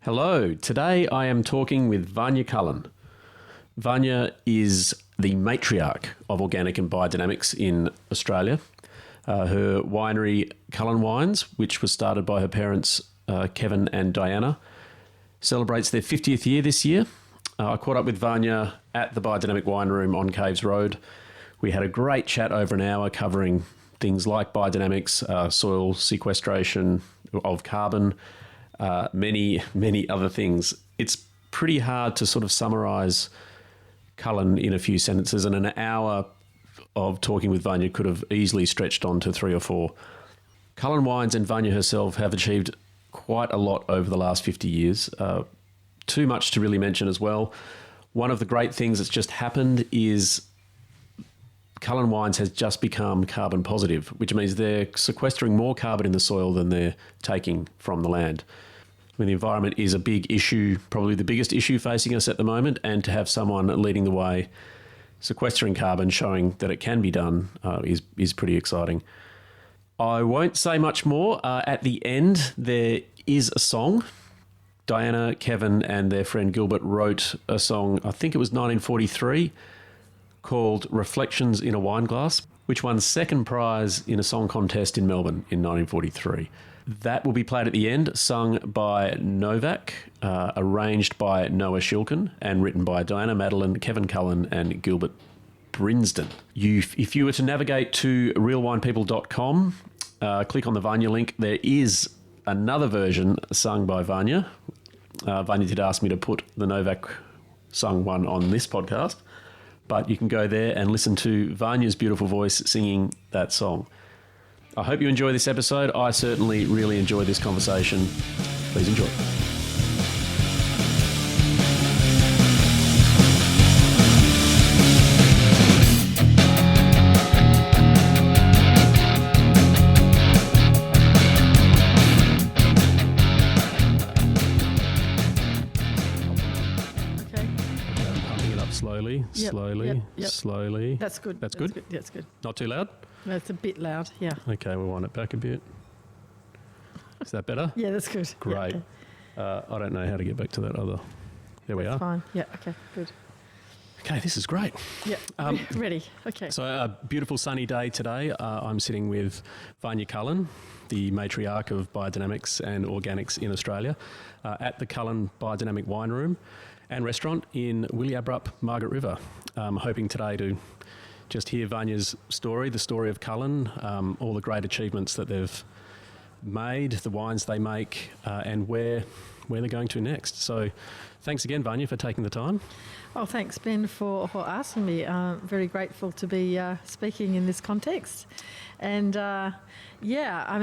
Hello, today I am talking with Vanya Cullen. Vanya is the matriarch of Organic and Biodynamics in Australia. Her winery, Cullen Wines, which was started by her parents, Kevin and Diana, celebrates their 50th year this year. I caught up with Vanya at the Biodynamic Wine Room on Caves Road. We had a great chat over an hour covering things like biodynamics, soil sequestration of carbon, many other things. It's pretty hard to sort of summarise Cullen in a few sentences, and an hour of talking with Vanya could have easily stretched on to 3 or 4. Cullen Wines and Vanya herself have achieved quite a lot over the last 50 years. Too much to really mention as well. One of the great things that's just happened is Cullen Wines has just become carbon positive, which means they're sequestering more carbon in the soil than they're taking from the land. I mean, the environment is a big issue, probably the biggest issue facing us at the moment, and to have someone leading the way, sequestering carbon, showing that it can be done, is pretty exciting. I won't say much more. At the end, there is a song. Diana, Kevin, and their friend Gilbert wrote a song, I think it was 1943, called Reflections in a Wine Glass, which won second prize in a song contest in Melbourne in 1943. That will be played at the end, sung by Novak, arranged by Noah Shilkin, and written by Diana Madeline, Kevin Cullen, and Gilbert Brinsden. If you were to navigate to realwinepeople.com, click on the Vanya link, there is another version sung by Vanya. Vanya did ask me to put the Novak sung one on this podcast, but you can go there and listen to Vanya's beautiful voice singing that song. I hope you enjoy this episode. I certainly really enjoyed this conversation. Please enjoy. Slowly. That's good. That's good? Yeah, that's good. Not too loud? No, it's a bit loud, yeah. Okay, we'll wind it back a bit. Is that better? Yeah, that's good. Great. Yeah, okay. I don't know how to get back to that other. There we are. Fine. Yeah, okay, good. Okay, this is great. Yeah, ready. Okay. So a beautiful sunny day today. I'm sitting with Vanya Cullen, the matriarch of biodynamics and organics in Australia, at the Cullen Biodynamic Wine Room and restaurant in Willabrap, Margaret River. Hoping today to just hear Vanya's story, the story of Cullen, all the great achievements that they've made, the wines they make, and where they're going to next. So thanks again, Vanya, for taking the time. Well, thanks, Ben, for asking me. Very grateful to be speaking in this context. And I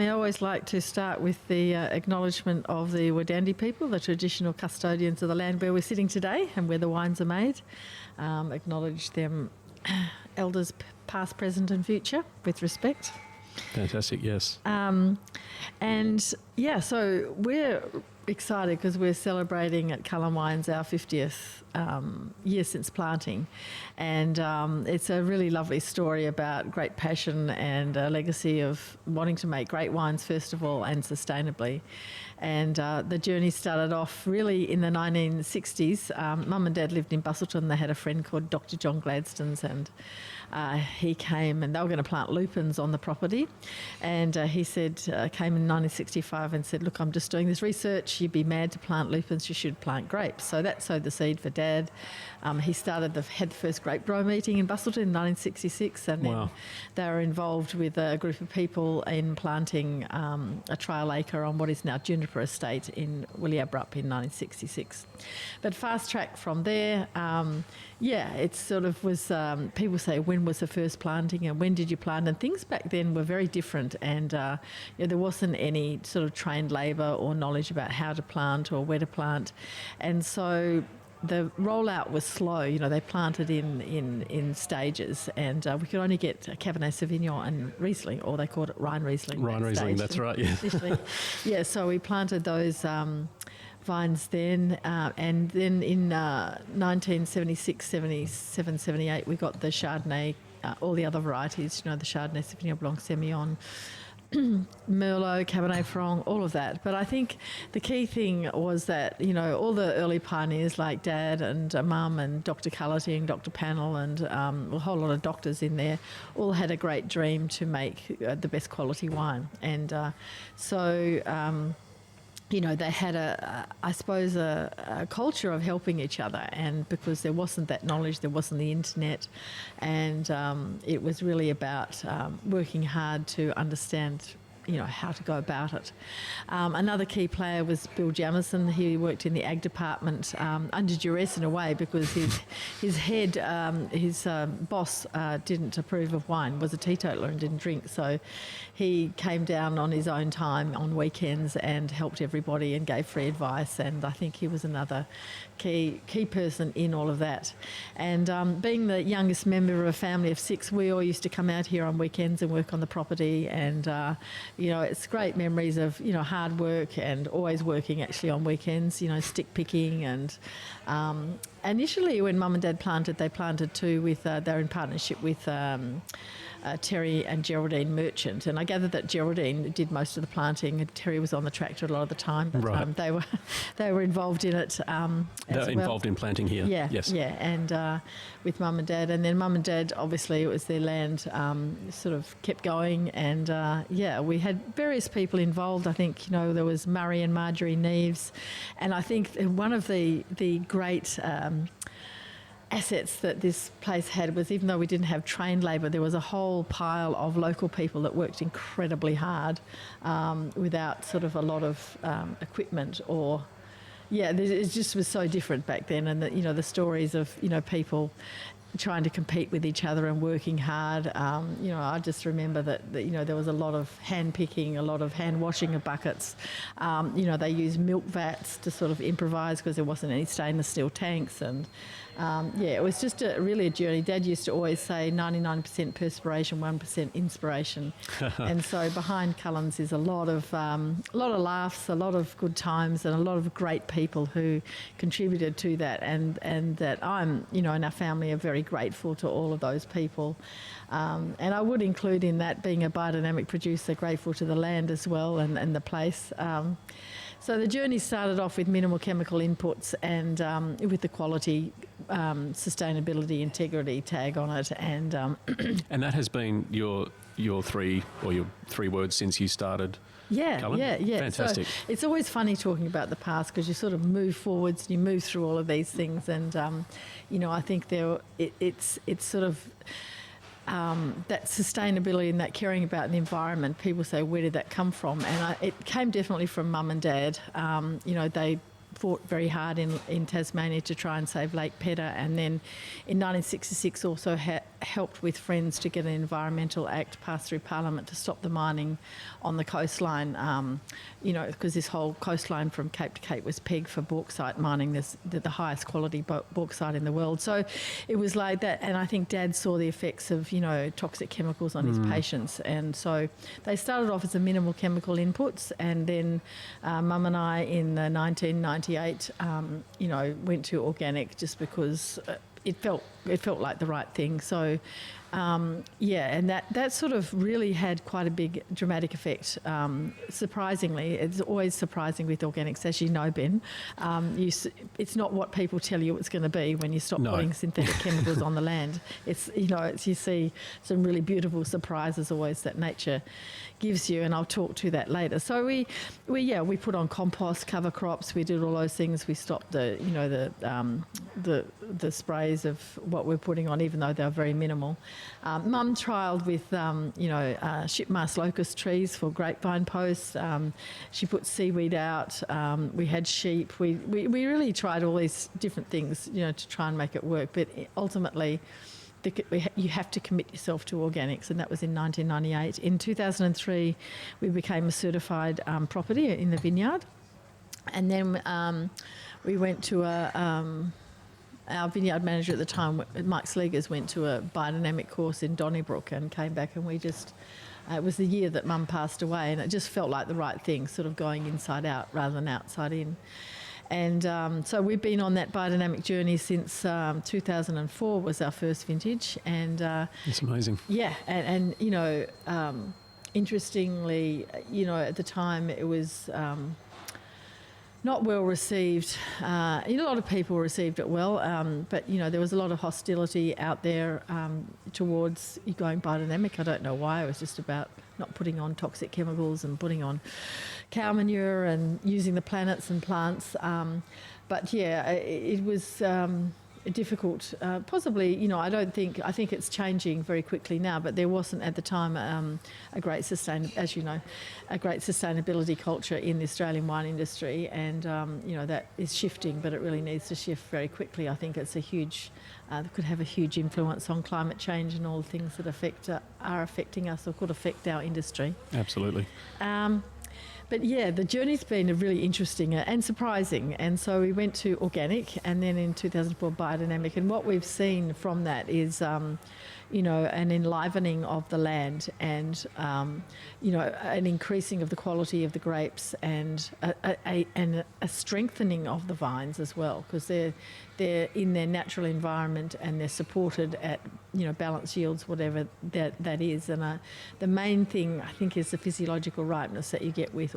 always like to start with the acknowledgement of the Wadandi people, the traditional custodians of the land where we're sitting today and where the wines are made. Acknowledge them, elders past, present and future, with respect. Fantastic, yes. So we're excited because we're celebrating at Cullen Wines our 50th year since planting, and it's a really lovely story about great passion and a legacy of wanting to make great wines first of all and sustainably. And the journey started off really in the 1960s. Mum and Dad lived in Busselton. They had a friend called Dr. John Gladstone's, and he came and they were going to plant lupins on the property. And he said, came in 1965 and said, look, I'm just doing this research. You'd be mad to plant lupins. You should plant grapes. So that sowed the seed for Dad. He had the first grape grow meeting in Busselton in 1966. And then they were involved with a group of people in planting a trial acre on what is now Juniper Estate in Willabrap in 1966. But fast track from there, it sort of was, people say, when was the first planting and when did you plant? And things back then were very different, and there wasn't any sort of trained labour or knowledge about how to plant or where to plant. And so the rollout was slow. They planted in stages, and we could only get Cabernet Sauvignon and Riesling, or they called it Rhine Riesling. Rhine Riesling, that's right, yeah. So we planted those vines then, and then in 1976, 77, 78, we got the Chardonnay, all the other varieties, the Chardonnay, Sauvignon Blanc, Semillon, Merlot, Cabernet Franc, all of that. But I think the key thing was that, you know, all the early pioneers like Dad and Mum and Dr. Cullity and Dr. Pannell and a whole lot of doctors in there all had a great dream to make the best quality wine. And you know, they had I suppose, a culture of helping each other, and because there wasn't that knowledge, there wasn't the internet, and it was really about working hard to understand, you know, how to go about it. Another key player was Bill Jamison. He worked in the ag department under duress in a way, because his head, his boss didn't approve of wine, was a teetotaler and didn't drink. So he came down on his own time on weekends and helped everybody and gave free advice. And I think he was another key person in all of that. And being the youngest member of a family of 6, we all used to come out here on weekends and work on the property. And you know, it's great memories of, you know, hard work and always working actually on weekends, you know, stick picking. And initially when Mum and Dad planted, they planted too with, they're in partnership with Terry and Geraldine Merchant, and I gather that Geraldine did most of the planting and Terry was on the tractor a lot of the time, but right. they were involved in it They're involved in planting here. Yeah, yes. Yeah, and with Mum and Dad, and then Mum and Dad, obviously it was their land, sort of kept going, and we had various people involved. I think, you know, there was Murray and Marjorie Neves, and I think one of the great assets that this place had was, even though we didn't have trained labour, there was a whole pile of local people that worked incredibly hard without sort of a lot of equipment or... Yeah, it just was so different back then, and you know, the stories of, you know, people trying to compete with each other and working hard. You know, I just remember that, you know, there was a lot of hand picking, a lot of hand washing of buckets. You know, they used milk vats to sort of improvise because there wasn't any stainless steel tanks, and it was just really a journey. Dad used to always say 99% perspiration, 1% inspiration. And so behind Cullen's is a lot of laughs, a lot of good times, and a lot of great people who contributed to that, and that I'm, you know, and our family are very grateful to all of those people. And I would include in that, being a biodynamic producer, grateful to the land as well, and the place. So the journey started off with minimal chemical inputs and with the quality, sustainability, integrity tag on it. And and that has been your three words since you started. Cullen? Yeah. Fantastic. So it's always funny talking about the past, because you sort of move forwards and you move through all of these things, and you know, I think it's sort of that sustainability and that caring about the environment. People say, where did that come from? And it came definitely from Mum and Dad. You know, they fought very hard in Tasmania to try and save Lake Pedder, and then in 1966 also helped with friends to get an environmental act passed through Parliament to stop the mining on the coastline, you know, because this whole coastline from Cape to Cape was pegged for bauxite mining. There's the highest quality bauxite in the world. So it was like that, and I think Dad saw the effects of, you know, toxic chemicals on his patients, and so they started off as a minimal chemical inputs, and then Mum and I in 1998, you know, went to organic just because it felt like the right thing. So and that sort of really had quite a big dramatic effect. Surprisingly, it's always surprising with organics, as you know, Ben. It's not what people tell you it's going to be when you stop putting synthetic chemicals on the land. It's, you know, you see some really beautiful surprises always that nature gives you, and I'll talk to that later. So we put on compost, cover crops. We did all those things. We stopped the sprays of what we're putting on, even though they were very minimal. Mum trialled with shipmast locust trees for grapevine posts. She put seaweed out. We had sheep. We really tried all these different things, you know, to try and make it work. But ultimately, you have to commit yourself to organics, and that was in 1998. In 2003, we became a certified property in the vineyard, and then we went to our vineyard manager at the time, Mike Sleegers, went to a biodynamic course in Donnybrook and came back, and we just... it was the year that Mum passed away, and it just felt like the right thing, sort of going inside out rather than outside in. And so we've been on that biodynamic journey since 2004 was our first vintage. And it's amazing. Yeah, and you know, interestingly, at the time it was not well received. A lot of people received it well, but there was a lot of hostility out there towards going biodynamic. I don't know why. It was just about not putting on toxic chemicals and putting on cow manure and using the planets and plants. But yeah, it was difficult. Possibly, I think it's changing very quickly now, but there wasn't at the time a great sustainability culture in the Australian wine industry, and that is shifting, but it really needs to shift very quickly. I think it's could have a huge influence on climate change and all the things that are affecting us or could affect our industry. Absolutely. But yeah, the journey's been really interesting and surprising. And so we went to organic, and then in 2004 biodynamic. And what we've seen from that is, an enlivening of the land, and an increasing of the quality of the grapes, and a strengthening of the vines as well, because they're in their natural environment and they're supported at balanced yields, whatever that is. And the main thing I think is the physiological ripeness that you get with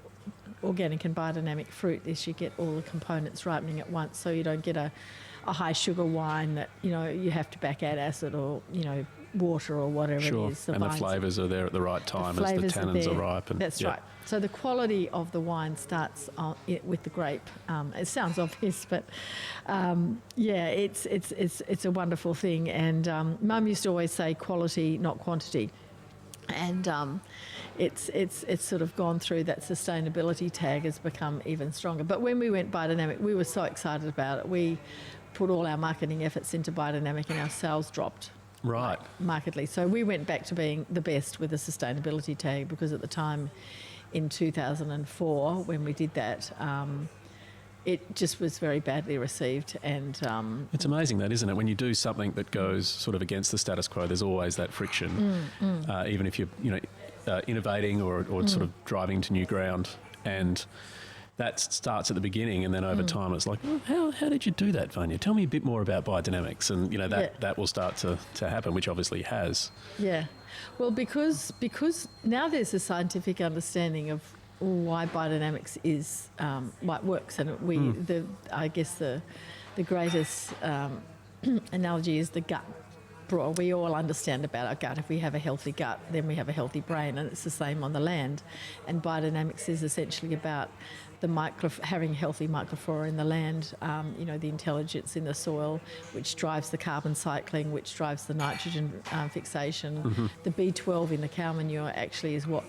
organic and biodynamic fruit is you get all the components ripening at once, so you don't get a high sugar wine that you have to back add acid or water or whatever sure. it is. And the flavours are there at the right time as the tannins are ripe. That's right. So the quality of the wine starts with the grape. It sounds obvious, but it's a wonderful thing. And Mum used to always say quality, not quantity. And it's sort of gone through that sustainability tag has become even stronger. But when we went biodynamic, we were so excited about it. We put all our marketing efforts into biodynamic, and our sales dropped. Right. Markedly. So we went back to being the best with a sustainability tag, because at the time in 2004 when we did that, it just was very badly received. And it's amazing that, isn't it? When you do something that goes sort of against the status quo, there's always that friction, even if you're innovating or sort of driving to new ground. And that starts at the beginning, and then over time it's like, well, how did you do that, Vanya? Tell me a bit more about biodynamics, and that will start to happen, which obviously has. Yeah, well, because now there's a scientific understanding of why biodynamics is why it works, and I guess the greatest analogy is the gut. We all understand about our gut. If we have a healthy gut, then we have a healthy brain, and it's the same on the land. And biodynamics is essentially about having healthy microflora in the land, the intelligence in the soil, which drives the carbon cycling, which drives the nitrogen fixation. Mm-hmm. The B12 in the cow manure actually is what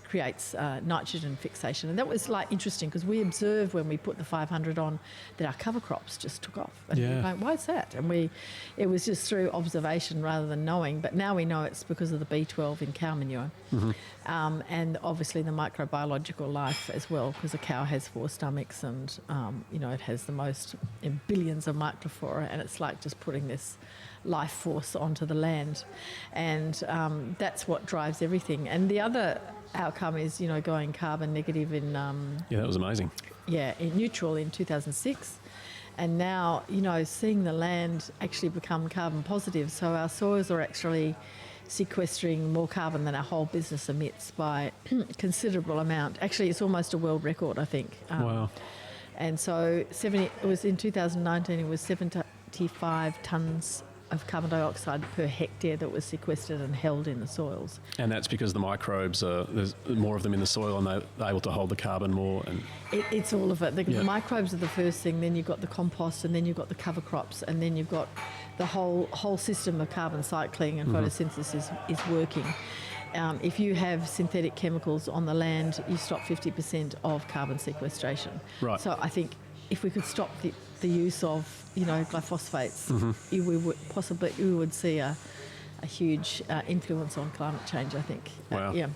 creates nitrogen fixation. And that was interesting, because we observed when we put the 500 on that our cover crops just took off. And we were going, why is that? And it was just through observation rather than knowing. But now we know it's because of the B12 in cow manure. Mm-hmm. And obviously the microbiological life as well, because a cow has 4 stomachs, and it has the most billions of microflora, and it's like just putting this life force onto the land. And that's what drives everything. And the other outcome is, going carbon negative in... that was amazing. Yeah, in neutral in 2006. And now, seeing the land actually become carbon positive. So our soils are actually sequestering more carbon than our whole business emits by a considerable amount. Actually, it's almost a world record, I think. Wow. And so it was in 2019, it was 75 tonnes of carbon dioxide per hectare that was sequestered and held in the soils. And that's because the microbes there's more of them in the soil, and they're able to hold the carbon more. And it's all of it. The microbes are the first thing, then you've got the compost, and then you've got the cover crops, and then you've got the whole system of carbon cycling and photosynthesis is working. If you have synthetic chemicals on the land, you stop 50% of carbon sequestration. Right. So I think if we could stop the use of glyphosates, we would see a huge influence on climate change, I think. Wow.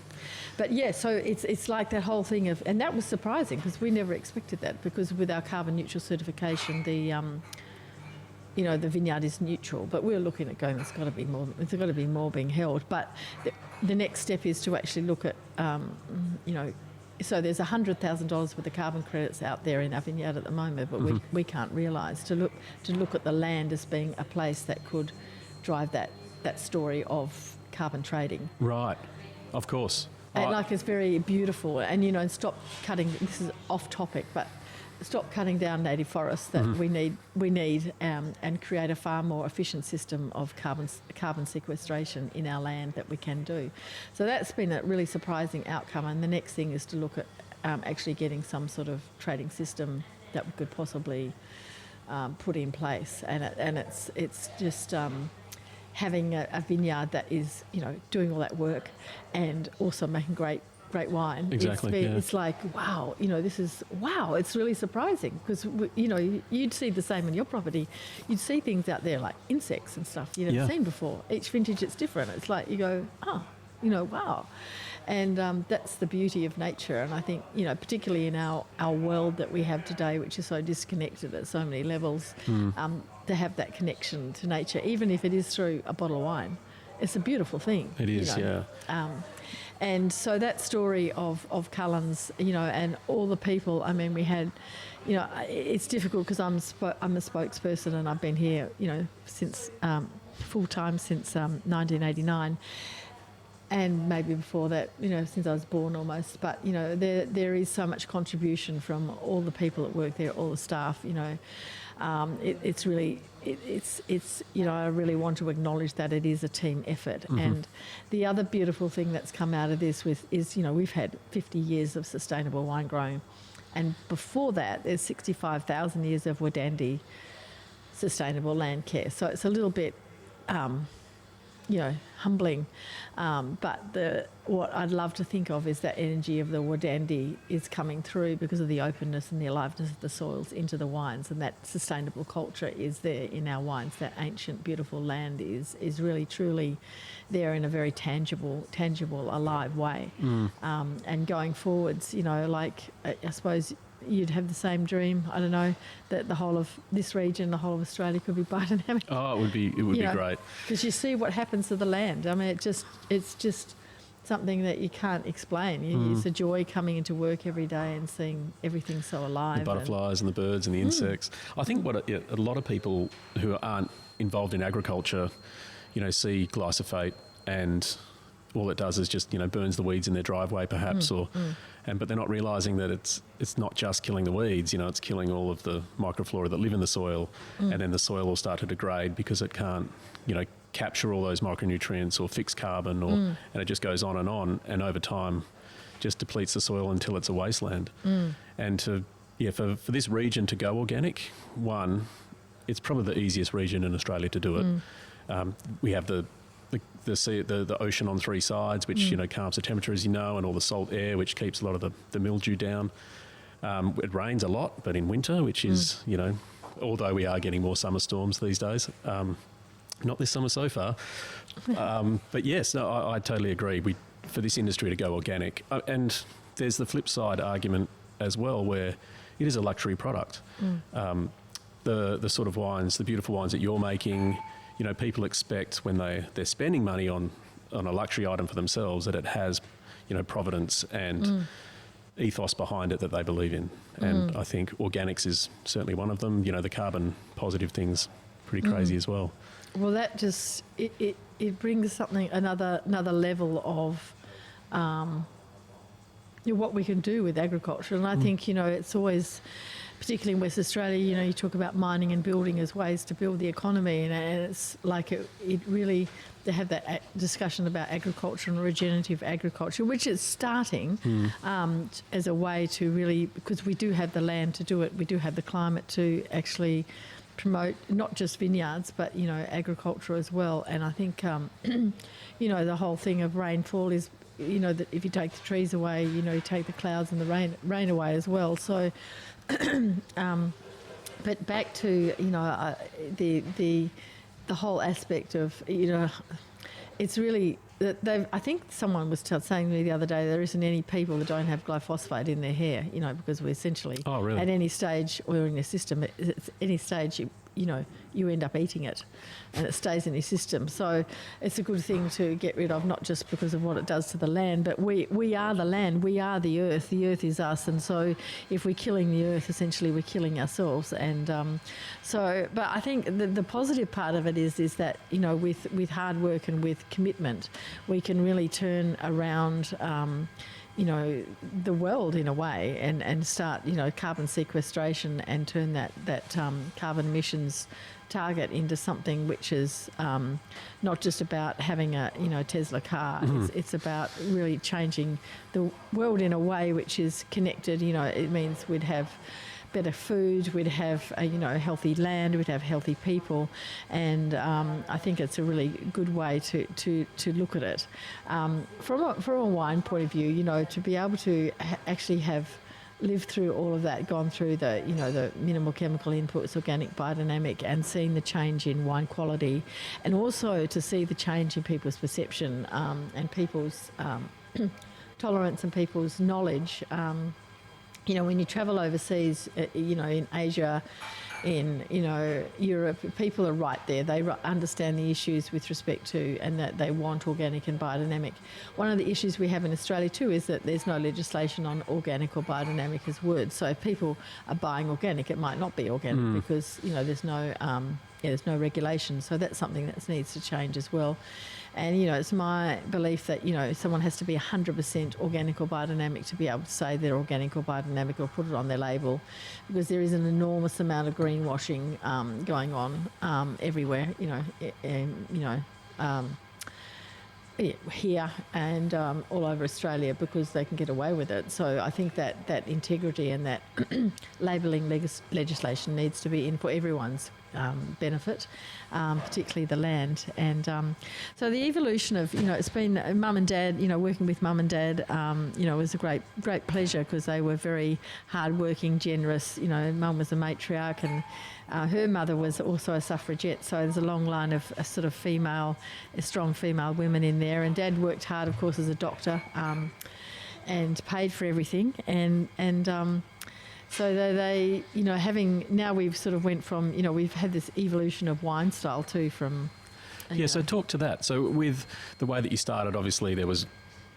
But so it's like that whole thing of, and that was surprising because we never expected that, because with our carbon neutral certification, the vineyard is neutral, but we're looking at going, there's got to be more being held. But the next step is to actually look at, so there's $100,000 worth of carbon credits out there in our vineyard at the moment, but we can't realise to look at the land as being a place that could drive that story of carbon trading. Right. of course. And like it's very beautiful, and and stop cutting. This is off topic, but stop cutting down native forests that we need, and create a far more efficient system of carbon sequestration in our land that we can do. So that's been a really surprising outcome. And the next thing is to look at actually getting some sort of trading system that we could possibly put in place. And it's just having a vineyard that is doing all that work and also making great wine. Exactly. It's like, wow, it's really surprising because, you'd see the same in your property. You'd see things out there like insects and stuff you'd never seen before. Each vintage it's different. It's like you go, wow. And that's the beauty of nature. And I think, particularly in our world that we have today, which is so disconnected at so many levels, to have that connection to nature, even if it is through a bottle of wine, it's a beautiful thing. It is, and so that story of Cullen's, and all the people, I mean, we had, it's difficult because I'm a spokesperson and I've been here, since full-time since 1989. And maybe before that, since I was born almost. But, there is so much contribution from all the people that work there, all the staff, it's really, I really want to acknowledge that it is a team effort. Mm-hmm. And the other beautiful thing that's come out of this is, we've had 50 years of sustainable wine growing. And before that, there's 65,000 years of Wadandi sustainable land care. So it's a little bit, humbling. But what I'd love to think of is that energy of the Wadandi is coming through because of the openness and the aliveness of the soils into the wines, and that sustainable culture is there in our wines. That ancient, beautiful land is really, truly there in a very tangible, alive way. And going forwards, I suppose you'd have the same dream, I don't know, that the whole of this region, the whole of Australia could be biodynamic. Oh, it would be great. Because you see what happens to the land. I mean, it's just something that you can't explain. It's a joy coming into work every day and seeing everything so alive. The butterflies and the birds and the insects. I think what a lot of people who aren't involved in agriculture, see glyphosate and all it does is just burns the weeds in their driveway perhaps, but they're not realising that it's not just killing the weeds. It's killing all of the microflora that live in the soil, and then the soil will start to degrade because it can't capture all those micronutrients or fix carbon, and it just goes on, and over time just depletes the soil until it's a wasteland. And for this region to go organic, it's probably the easiest region in Australia to do it. We have the ocean on three sides, which calms the temperature, as and all the salt air, which keeps a lot of the mildew down. It rains a lot, but in winter, which is although we are getting more summer storms these days, not this summer so far. But yes, no, I totally agree. For this industry to go organic, and there's the flip side argument as well, where it is a luxury product. The sort of wines, the beautiful wines that you're making. People expect when they're spending money on a luxury item for themselves that it has, provenance and ethos behind it that they believe in. And I think organics is certainly one of them. The carbon positive thing's pretty crazy as well. Well, that just, it brings another level of what we can do with agriculture. And I think, it's always, particularly in West Australia, you talk about mining and building as ways to build the economy, and it's like it really, they have that discussion about agriculture and regenerative agriculture, which is starting as a way to really, because we do have the land to do it, we do have the climate to actually promote not just vineyards, but, agriculture as well. And I think, the whole thing of rainfall is, that if you take the trees away, you take the clouds and the rain away as well. So, but back to the whole aspect of it's really I think someone was saying to me the other day there isn't any people that don't have glyphosate in their hair, because we essentially at any stage or in your system, at any stage you end up eating it and it stays in your system. So it's a good thing to get rid of, not just because of what it does to the land, but we are the land, we are the earth is us. And so if we're killing the earth, essentially we're killing ourselves. And but I think the positive part of it is that, with hard work and with commitment, we can really turn around the world in a way and start, carbon sequestration and turn that carbon emissions target into something which is not just about having a Tesla car. It's about really changing the world in a way which is connected. It means we'd have better food, we'd have healthy land, we'd have healthy people, and I think it's a really good way to look at it from a wine point of view. To be able to actually have lived through all of that, gone through the minimal chemical inputs, organic, biodynamic, and seen the change in wine quality, and also to see the change in people's perception and people's tolerance and people's knowledge. When you travel overseas, in Asia, in Europe, people are right there. They understand the issues with respect to, and that they want organic and biodynamic. One of the issues we have in Australia too is that there's no legislation on organic or biodynamic as words. So if people are buying organic, it might not be organic because there's no regulation. So that's something that needs to change as well. And, it's my belief that, someone has to be 100% organic or biodynamic to be able to say they're organic or biodynamic or put it on their label, because there is an enormous amount of greenwashing going on everywhere, here and all over Australia, because they can get away with it. So I think that integrity and that labelling legislation needs to be in for everyone's benefit, particularly the land. And so the evolution of, it's been mum and dad, working with mum and dad, was a great pleasure, because they were very hardworking, generous. Mum was a matriarch, and her mother was also a suffragette. So there's a long line of sort of strong female women in there. And Dad worked hard, of course, as a doctor, and paid for everything. So they, now we've sort of went from, we've had this evolution of wine style too from... So talk to that. So with the way that you started, obviously there was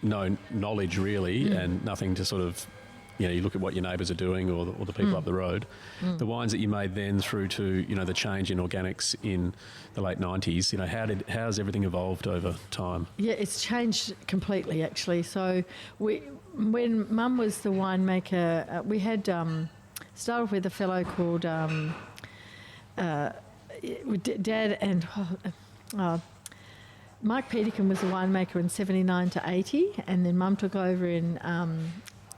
no knowledge really and nothing to sort of, you look at what your neighbours are doing or the people up the road. The wines that you made then through to, the change in organics in the late 90s, how's everything evolved over time? Yeah, it's changed completely actually. So when Mum was the winemaker, we had started with a fellow called Dad and Mike Peterkin was the winemaker in 79 to 80, and then Mum took over in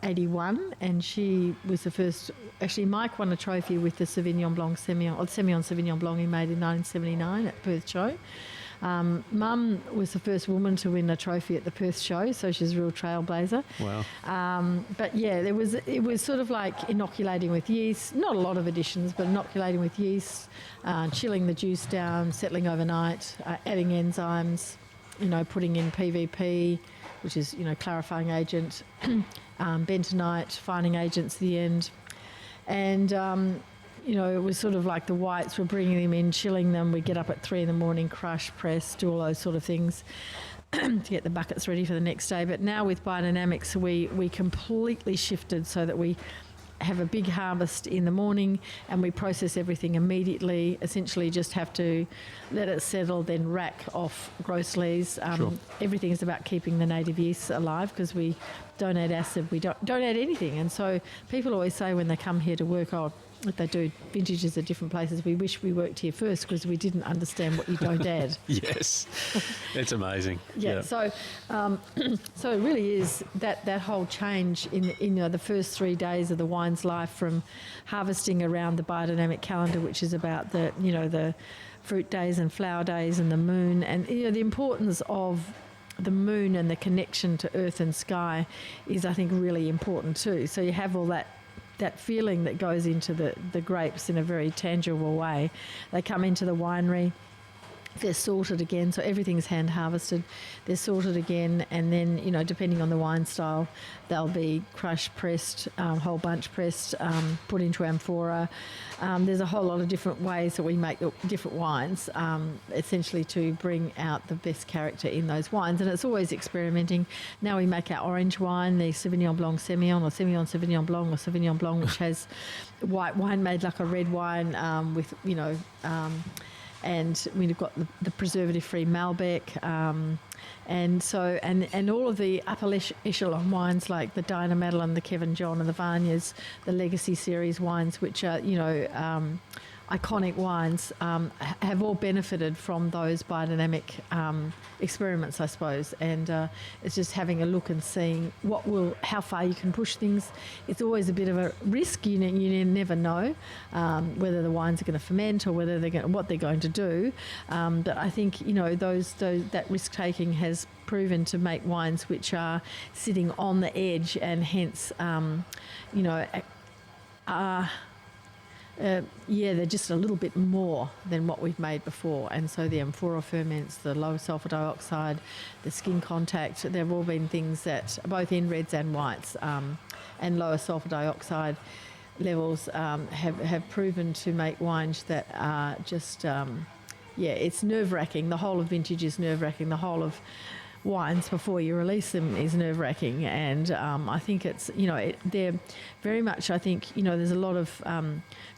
81, and she was the first. Actually, Mike won a trophy with the Sauvignon Blanc Semillon Sauvignon Blanc he made in 1979 at Perth Show. Mum was the first woman to win a trophy at the Perth Show, so she's a real trailblazer. Wow. But yeah, it was sort of like inoculating with yeast, not a lot of additions, but inoculating with yeast, chilling the juice down, settling overnight, adding enzymes, putting in PVP, which is, clarifying agent, bentonite, fining agents at the end. And it was sort of like the whites, were bringing them in, chilling them. We'd get up at 3 a.m, crush, press, do all those sort of things to get the buckets ready for the next day. But now with biodynamics, we completely shifted so that we have a big harvest in the morning and we process everything immediately, essentially just have to let it settle, then rack off gross lees. Sure. Everything is about keeping the native yeast alive, because we don't add acid, we don't add anything. And so people always say when they come here to work, if they do vintages at different places, we wish we worked here first, because we didn't understand what you don't add. Yes, it's amazing. Yeah. So it really is that whole change in the first 3 days of the wine's life, from harvesting around the biodynamic calendar, which is about the fruit days and flower days and the moon, and the importance of the moon and the connection to earth and sky is, I think, really important too. So you have all that feeling that goes into the grapes in a very tangible way. They come into the winery, They're sorted again, so everything's hand harvested. They're sorted again, and then, you know, depending on the wine style, they'll be crushed, pressed, whole bunch pressed, put into amphora. There's a whole lot of different ways that we make the different wines, essentially to bring out the best character in those wines, and it's always experimenting. Now we make our orange wine, the Sauvignon Blanc Semillon, or Semillon Sauvignon Blanc, or Sauvignon Blanc, which has white wine made like a red wine with, you know, and we've got the preservative-free Malbec, and all of the upper echelon wines like the Dinah Madeline, the Kevin John, and the Vanyas, the Legacy Series wines, which are, you know, iconic wines, have all benefited from those biodynamic experiments, I suppose. And it's just having a look and seeing how far you can push things. It's always a bit of a risk. You never know whether the wines are going to ferment or whether what they're going to do. But I think, you know, that risk taking has proven to make wines which are sitting on the edge, and hence, you know, they're just a little bit more than what we've made before. And so the amphora ferments, the low sulfur dioxide, the skin contact, they've all been things that, both in reds and whites, and lower sulfur dioxide levels have proven to make wines that are just, it's nerve-wracking. The whole of vintage is nerve-wracking. The whole of wines before you release them is nerve-wracking, and I think it's, you know, they're very much, I think, you know, there's a lot of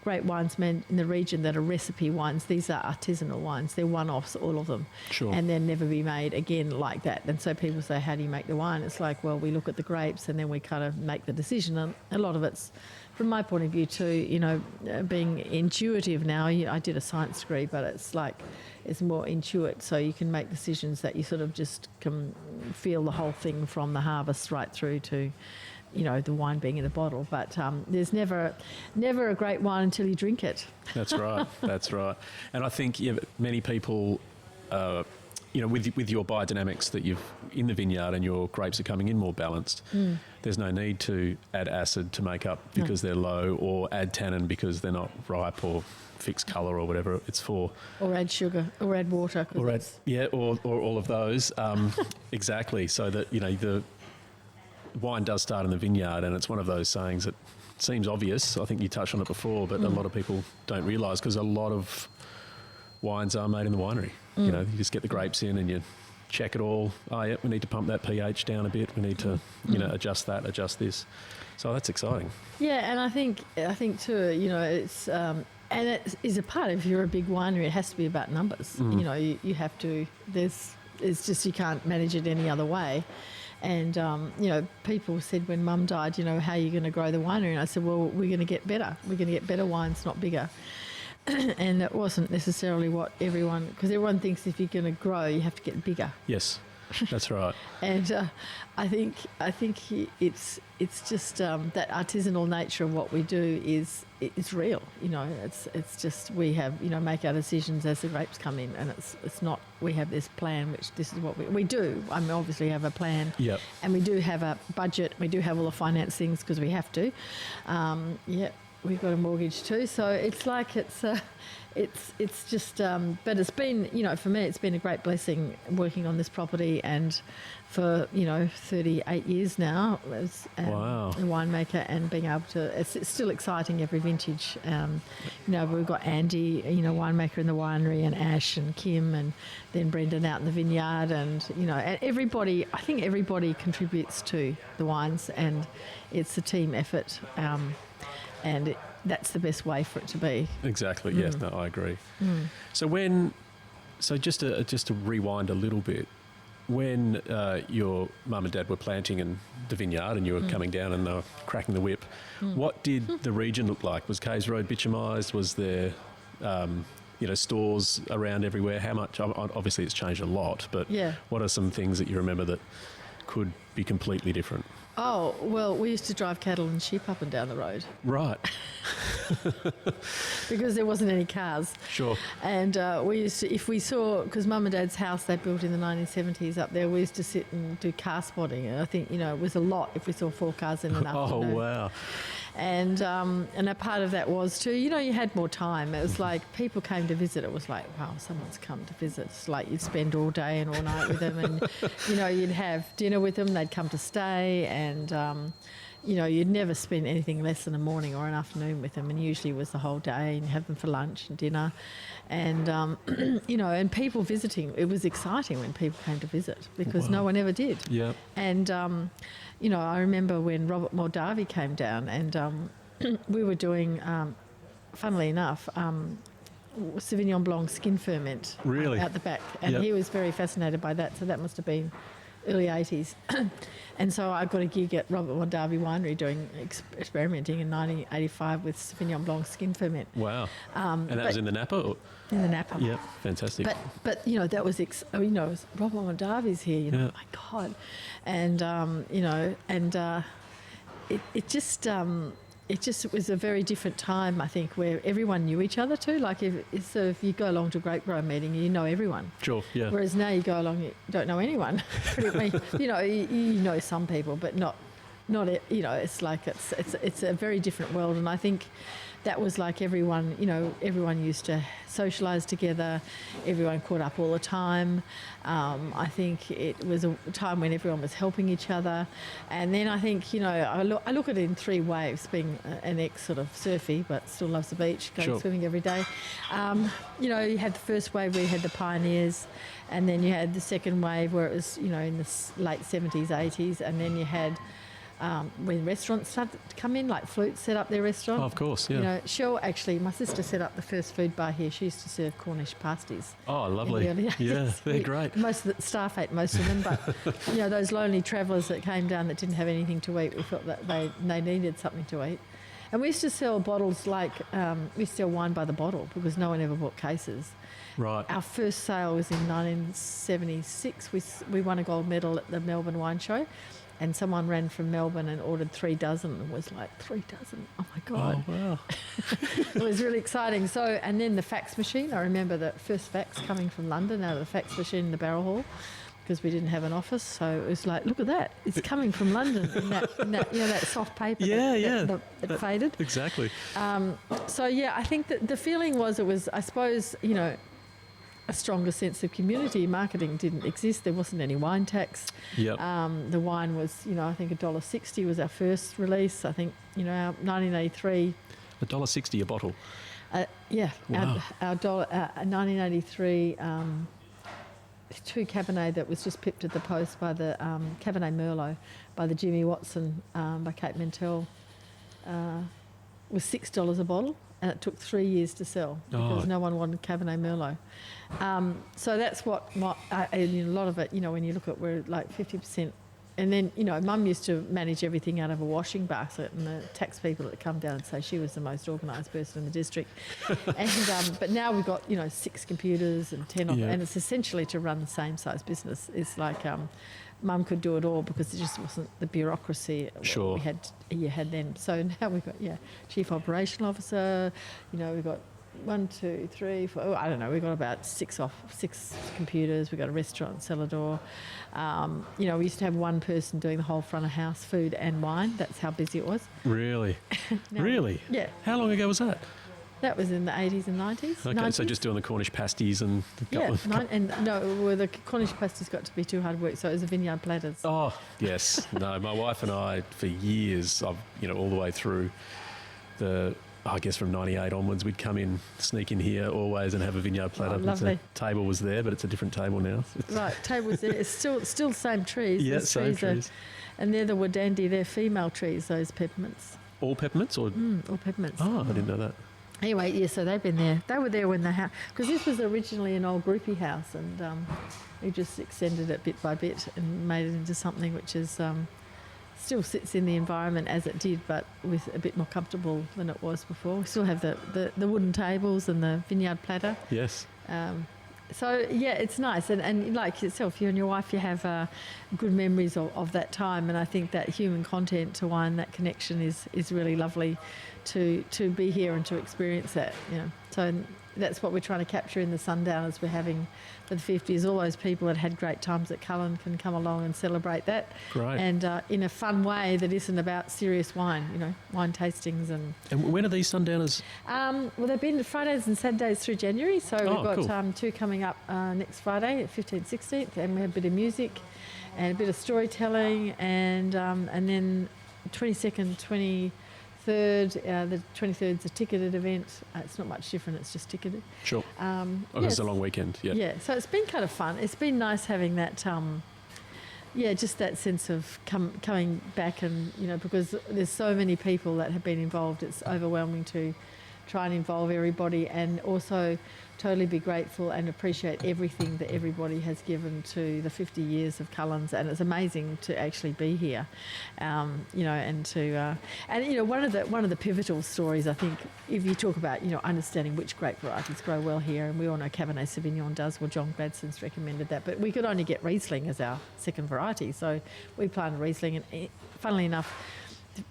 great wines made in the region that are recipe wines. These are artisanal wines. They're one-offs, all of them. Sure. And they'll never be made again like that. And so people say, how do you make the wine? It's like, well, we look at the grapes and then we kind of make the decision. And a lot of it's, from my point of view too, you know, being intuitive now. I did a science degree, but it's like, it's more intuitive, so you can make decisions that you sort of just can feel the whole thing from the harvest right through to, you know, the wine being in the bottle. But there's never a great wine until you drink it. That's right. That's right. And I think many people, you know, with your biodynamics that you've in the vineyard and your grapes are coming in more balanced, there's no need to add acid to make up because they're low, or add tannin because they're not ripe, or fixed colour, or whatever it's for. Or add sugar, or add water. Or all of those. Exactly. So that, you know, the wine does start in the vineyard, and it's one of those sayings that seems obvious. I think you touched on it before, but a lot of people don't realise, because a lot of wines are made in the winery. You know, you just get the grapes in and you check it all. Oh, yeah, we need to pump that pH down a bit. We need to, you know, adjust that, adjust this. So that's exciting. Yeah, and I think too, you know, it's and it is a part of, if you're a big winery, it has to be about numbers. You know, you have to. It's just, you can't manage it any other way. And, you know, people said when Mum died, you know, how are you going to grow the winery? And I said, well, we're going to get better. We're going to get better wines, not bigger. And that wasn't necessarily what everyone, because everyone thinks if you're going to grow, you have to get bigger. Yes, that's right. And I think it's just that artisanal nature of what we do is real. You know, it's just, we have, you know, make our decisions as the grapes come in, and it's not, we have this plan, which this is what we do. I mean, obviously have a plan. Yep. And we do have a budget. We do have all the finance things because we have to. We've got a mortgage too, so it's like it's just. But it's been, you know, for me, it's been a great blessing working on this property, and for, you know, 38 years now as a winemaker, and being able to. It's still exciting every vintage. You know, we've got Andy, you know, winemaker in the winery, and Ash and Kim, and then Brendan out in the vineyard, and, you know, and everybody. I think everybody contributes to the wines, and it's a team effort. And that's the best way for it to be. Exactly. Yes. No, I agree. So just to rewind a little bit, when your mum and dad were planting in the vineyard, and you were coming down and they were cracking the whip, what did the region look like? Was Caves Road bitumised? Was there, you know, stores around everywhere? How much? Obviously, it's changed a lot. But what are some things that you remember that could be completely different? Oh, well, we used to drive cattle and sheep up and down the road. Right. Because there wasn't any cars. Sure. And we used to, if we saw, because Mum and Dad's house they built in the 1970s up there, we used to sit and do car spotting. And I think, you know, it was a lot if we saw 4 cars in an afternoon. Oh, wow. And a part of that was too, you had more time. It was like people came to visit. It was like, wow, someone's come to visit. It's like you'd spend all day and all night with them, and you'd have dinner with them. They'd come to stay, and you'd never spend anything less than a morning or an afternoon with them, and usually it was the whole day, and you have them for lunch and dinner. And, and people visiting, it was exciting when people came to visit because no one ever did. Yeah. And, I remember when Robert Moldavi came down, and we were doing, funnily enough, Sauvignon Blanc skin ferment out the back. And he was very fascinated by that, so that must have been early 80s. And so I got a gig at Robert Mondavi Winery doing experimenting in 1985 with Sauvignon Blanc skin ferment. Wow. And that was in the Napa? Or? In the Napa. Yeah, fantastic. But that was, Robert Mondavi's here, oh my God. And, it just was a very different time, I think, where everyone knew each other too. Like if you go along to a grape grower meeting, you know everyone. Sure, yeah. Whereas now you go along, you don't know anyone. you know some people, but not. It's like it's a very different world, and I think that was like everyone. Everyone used to socialise together. Everyone caught up all the time. I think it was a time when everyone was helping each other. And then I think, I look at it in three waves, being an ex sort of surfy, but still loves the beach, going swimming every day. You had the first wave where you had the pioneers, and then you had the second wave where it was, in the late 70s, 80s, and then you had when restaurants started to come in, like Flute set up their restaurant. Oh, of course, yeah. Shell, actually, my sister set up the first food bar here. She used to serve Cornish pasties. Oh, lovely. Yeah, they're great. Most of the staff ate most of them, but, those lonely travellers that came down that didn't have anything to eat, we felt that they needed something to eat. And we used to sell bottles we sell wine by the bottle because no one ever bought cases. Right. Our first sale was in 1976. We won a gold medal at the Melbourne Wine Show. And someone ran from Melbourne and ordered 3 dozen and was like, 3 dozen? Oh, my God. Oh, wow. It was really exciting. So, and then the fax machine. I remember the first fax coming from London out of the fax machine in the Barrel Hall because we didn't have an office. So it was like, look at that. It's coming from London in that soft paper that faded. Exactly. I think that the feeling was I suppose, a stronger sense of community. Marketing didn't exist. There wasn't any wine tax. Yep. The wine was, I think $1.60 was our first release. I think, our 1983. $1.60 a bottle. Wow. Our 1983 two Cabernet that was just pipped at the post by the Cabernet Merlot by the Jimmy Watson by Kate Mentel was $6 a bottle. And it took 3 years to sell because no one wanted Cabernet Merlot. So that's what a lot of it, when you look at we're like 50%. And then, Mum used to manage everything out of a washing basket, and the tax people that come down and say she was the most organised person in the district. And but now we've got, 6 computers and 10 and it's essentially to run the same size business. It's like Mum could do it all because it just wasn't the bureaucracy you had then. So now we've got chief operational officer. We've got 1, 2, 3, 4. I don't know. We've got about 6 computers. We've got a restaurant, cellar door. We used to have one person doing the whole front of house, food and wine. That's how busy it was. Really? Really? Yeah. How long ago was that? That was in the 80s and 90s. Okay, 90s. So just doing the Cornish pasties and... the Cornish pasties got to be too hard work, so it was the vineyard platters. Oh, yes. No, my wife and I, for years, all the way through I guess from 98 onwards, we'd come in, sneak in here always and have a vineyard platter. Lovely. The table was there, but it's a different table now. Right, table's there. It's still the same trees. Yeah, same trees. And they're the Wadandi, they're female trees, those peppermints. All peppermints? Or all peppermints. Oh, I didn't know that. Anyway, so they've been there. They were there when the house... Because this was originally an old groupie house, and we just extended it bit by bit and made it into something which is... still sits in the environment as it did, but with a bit more comfortable than it was before. We still have the wooden tables and the vineyard platter. Yes. It's nice. And like yourself, you and your wife, you have good memories of that time. And I think that human content to wine, that connection is really lovely to be here and to experience that. So that's what we're trying to capture in the sundowners we're having for the 50s. All those people that had great times at Cullen can come along and celebrate that. Great. And in a fun way that isn't about serious wine, wine tastings. And when are these sundowners? well, they've been Fridays and Saturdays through January. So we've got cool. 2 coming up next Friday, 15th, 16th, and we have a bit of music and a bit of storytelling, and then 22nd, 23rd. The 23rd is a ticketed event. It's not much different. It's just ticketed. Sure. It's a long weekend. Yeah. Yeah. So it's been kind of fun. It's been nice having that. Just that sense of coming back, and because there's so many people that have been involved, it's overwhelming to try and involve everybody, and also totally be grateful and appreciate everything that everybody has given to the 50 years of Cullens. And it's amazing to actually be here, and one of the pivotal stories, I think, if you talk about understanding which grape varieties grow well here, and we all know Cabernet Sauvignon does. Well, John Gladson's recommended that, but we could only get Riesling as our second variety, so we planted Riesling, and funnily enough,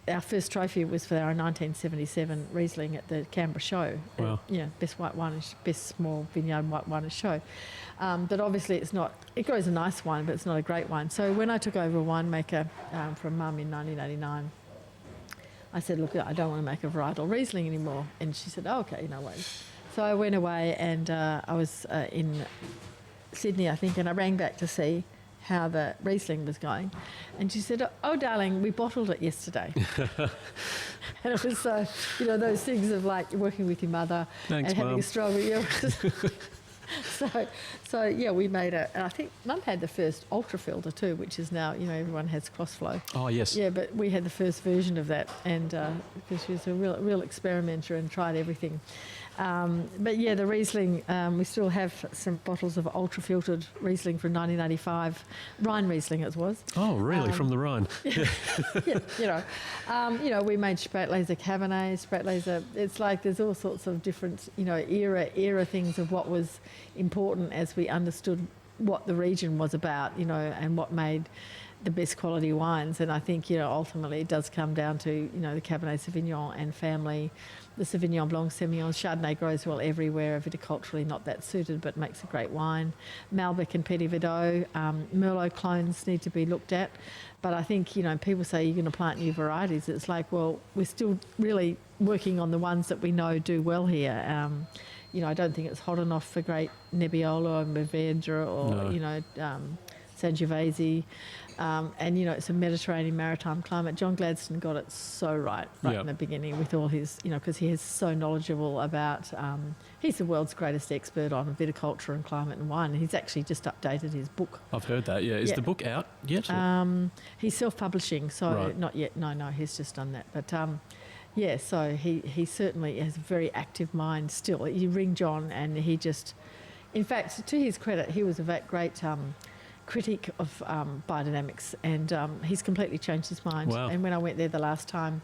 our first trophy was for our 1977 Riesling at the Canberra show. Wow. Best small vineyard white wine show. But obviously it grows a nice wine, but it's not a great wine. So when I took over a winemaker from Mum in 1989, I said, look, I don't want to make a varietal Riesling anymore. And she said, oh, okay, no worries. So I went away, and I was in Sydney, I think, and I rang back to see how the Riesling was going, and she said, oh darling, we bottled it yesterday. And it was those things of like working with your mother. Thanks, and having Mum. a struggle. So we made it, and I think Mum had the first ultra filter too, which is now everyone has crossflow. Oh yes. Yeah, but we had the first version of that, and because she was a real experimenter and tried everything. But yeah, the Riesling, we still have some bottles of ultra-filtered Riesling from 1985. Rhine Riesling it was. Oh, really? From the Rhine? Yeah, we made Spätlese Cabernet, Spätlese. It's like there's all sorts of different, era things of what was important as we understood what the region was about, and what made the best quality wines. And I think, ultimately it does come down to, the Cabernet Sauvignon and family. The Sauvignon Blanc, Semillon, Chardonnay grows well everywhere, viticulturally not that suited, but makes a great wine. Malbec and Petit Verdot, Merlot clones need to be looked at. But I think, people say you're going to plant new varieties. It's like, well, we're still really working on the ones that we know do well here. I don't think it's hot enough for great Nebbiolo or Mourvedre or, Sangiovese. And it's a Mediterranean maritime climate. John Gladstone got it so right in the beginning with all his, because he is so knowledgeable about, he's the world's greatest expert on viticulture and climate and wine. And he's actually just updated his book. I've heard that, yeah. Is the book out yet? He's self-publishing, so not yet. No, he's just done that. But so he certainly has a very active mind still. You ring John and he just, in fact, to his credit, he was a great critic of biodynamics, and he's completely changed his mind. Wow. And when I went there the last time,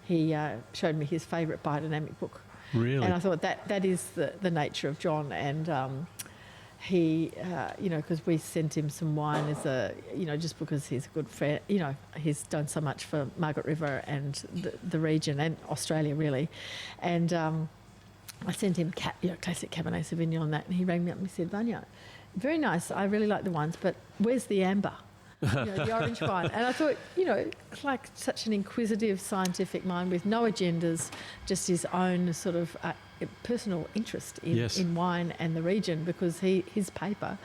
he showed me his favourite biodynamic book. Really? And I thought that is the nature of John. And he, because we sent him some wine as a, just because he's a good friend, he's done so much for Margaret River and the region and Australia really. And I sent him classic Cabernet Sauvignon and that, and he rang me up and he said, Vanya, very nice, I really like the wines, but where's the amber? The orange wine. And I thought, it's like such an inquisitive scientific mind with no agendas, just his own sort of personal interest in wine and the region, because his paper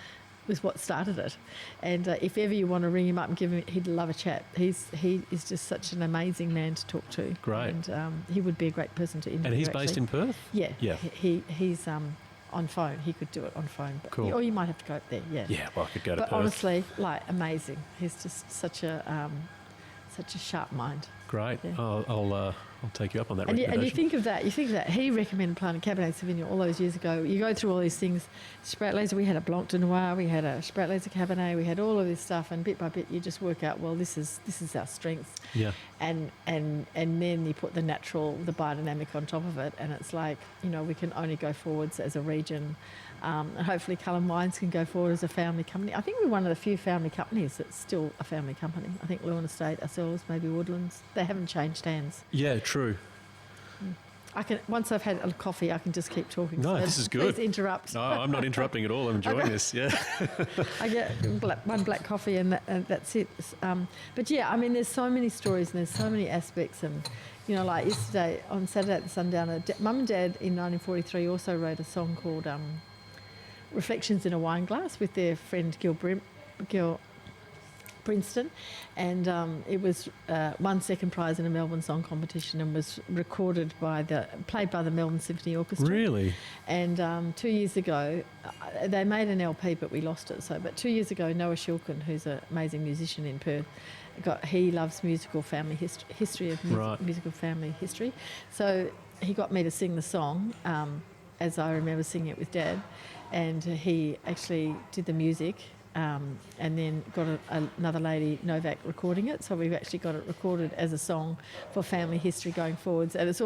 was what started it. And if ever you want to ring him up and give him, he'd love a chat. He is just such an amazing man to talk to. Great. And he would be a great person to interview. And he's based in Perth? Yeah. Yeah. He's on phone. He could do it on phone. But, cool. Or you might have to go up there, yeah. Yeah, well, I could go to Perth. But honestly, amazing. He's just such a sharp mind. Great. Yeah. I'll take you up on that And recommendation. you think of that. He recommended planting Cabernet Sauvignon all those years ago. You go through all these things. Spätlese, we had a Blanc de Noir, we had a Spätlese Cabernet, we had all of this stuff, and bit by bit you just work out, well, this is our strength. Yeah. And then you put the biodynamic on top of it, and it's like, we can only go forwards as a region. And hopefully Cullen Wines can go forward as a family company. I think we're one of the few family companies that's still a family company. I think Lewin Estate, ourselves, maybe Woodlands, they haven't changed hands. Yeah, true. Once I've had a coffee, I can just keep talking. No, so this is good. Please interrupt. No, I'm not interrupting at all. I'm enjoying this. Yeah. I get one black coffee and that's it. But yeah, I mean, there's so many stories and there's so many aspects. And, you know, like yesterday, on Saturday at the Sundowner, Mum and Dad in 1943 also wrote a song called Reflections in a Wine Glass with their friend Gil Princeton, and it was won second prize in a Melbourne Song Competition and was played by the Melbourne Symphony Orchestra. Really? And 2 years ago, they made an LP, but we lost it. But 2 years ago, Noah Shilkin, who's an amazing musician in Perth, he loves musical family history of musical family history. So he got me to sing the song, as I remember singing it with Dad, and he actually did the music. And then got another lady, Novak, recording it. So we've actually got it recorded as a song for family history going forwards. And it's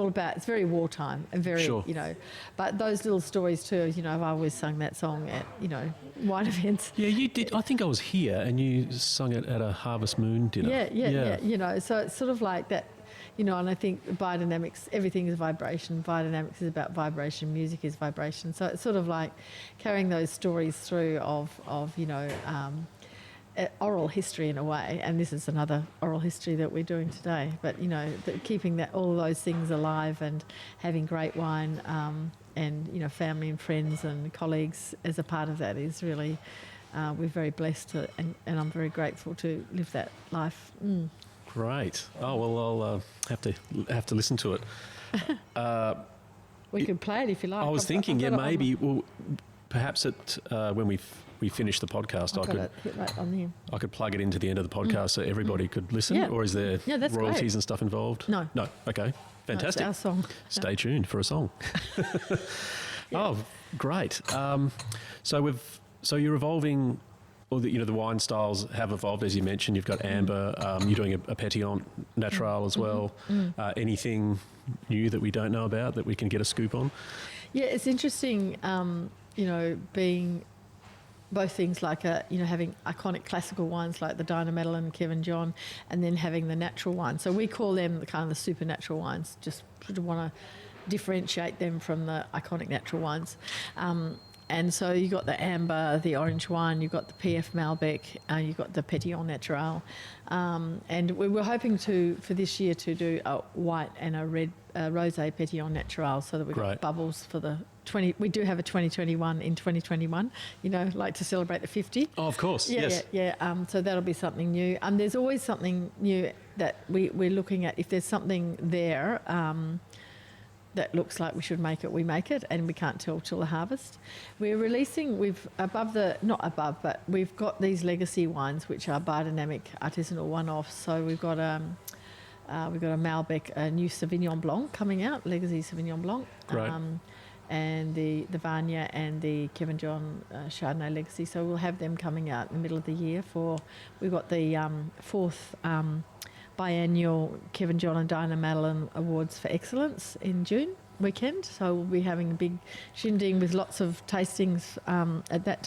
very wartime and very, Sure. you know, but those little stories too, you know, I've always sung that song at, you know, wine events. Yeah, you did. I think I was here and you sung it at a Harvest Moon dinner. Yeah. You know, so it's sort of like that. You know, and I think biodynamics, everything is vibration. Biodynamics is about vibration. Music is vibration. So it's sort of like carrying those stories through of you know, oral history in a way. And this is another oral history that we're doing today. But, you know, keeping all of those things alive and having great wine and, you know, family and friends and colleagues as a part of that is really, we're very blessed and I'm very grateful to live that life. Great. Oh well, I'll have to listen to it. We could play it if you like. I was thinking, maybe. Well, perhaps when we finish the podcast, I could plug it into the end of the podcast so everybody could listen. Yeah. Or is there that's royalties great. And stuff involved? No. Okay. Fantastic. No, it's our song. Stay tuned for a song. Oh, great. So you're evolving. Or the wine styles have evolved, as you mentioned. You've got amber. You're doing a pétillant natural as well. Anything new that we don't know about that we can get a scoop on? Yeah, it's interesting. You know, being both things like having iconic classical wines like the Dinah Madeline and Kevin John, and then having the natural wines. So we call them the kind of the supernatural wines. Just sort of want to differentiate them from the iconic natural wines. And so you got the amber, the orange wine, you've got the PF Malbec, you've got the Pétillant Natural. And we were hoping for this year to do a white and a red rosé Pétillant Natural so that we've got bubbles for the 20. We do have a 2021 in 2021, you know, like to celebrate the 50. Oh, of course, yes. So that'll be something new. There's always something new that we're looking at. If there's something there, that looks like we should make it, we make it, and we can't tell till the harvest. We're releasing, we've got these legacy wines which are biodynamic artisanal one-offs. So we've got a Malbec, a new Sauvignon Blanc coming out, Legacy Sauvignon Blanc, and the Vanya and the Kevin John Chardonnay Legacy. So we'll have them coming out in the middle of the year. We've got the fourth biannual Kevin John and Dinah Madeline Awards for Excellence in June weekend. So we'll be having a big shindig with lots of tastings at that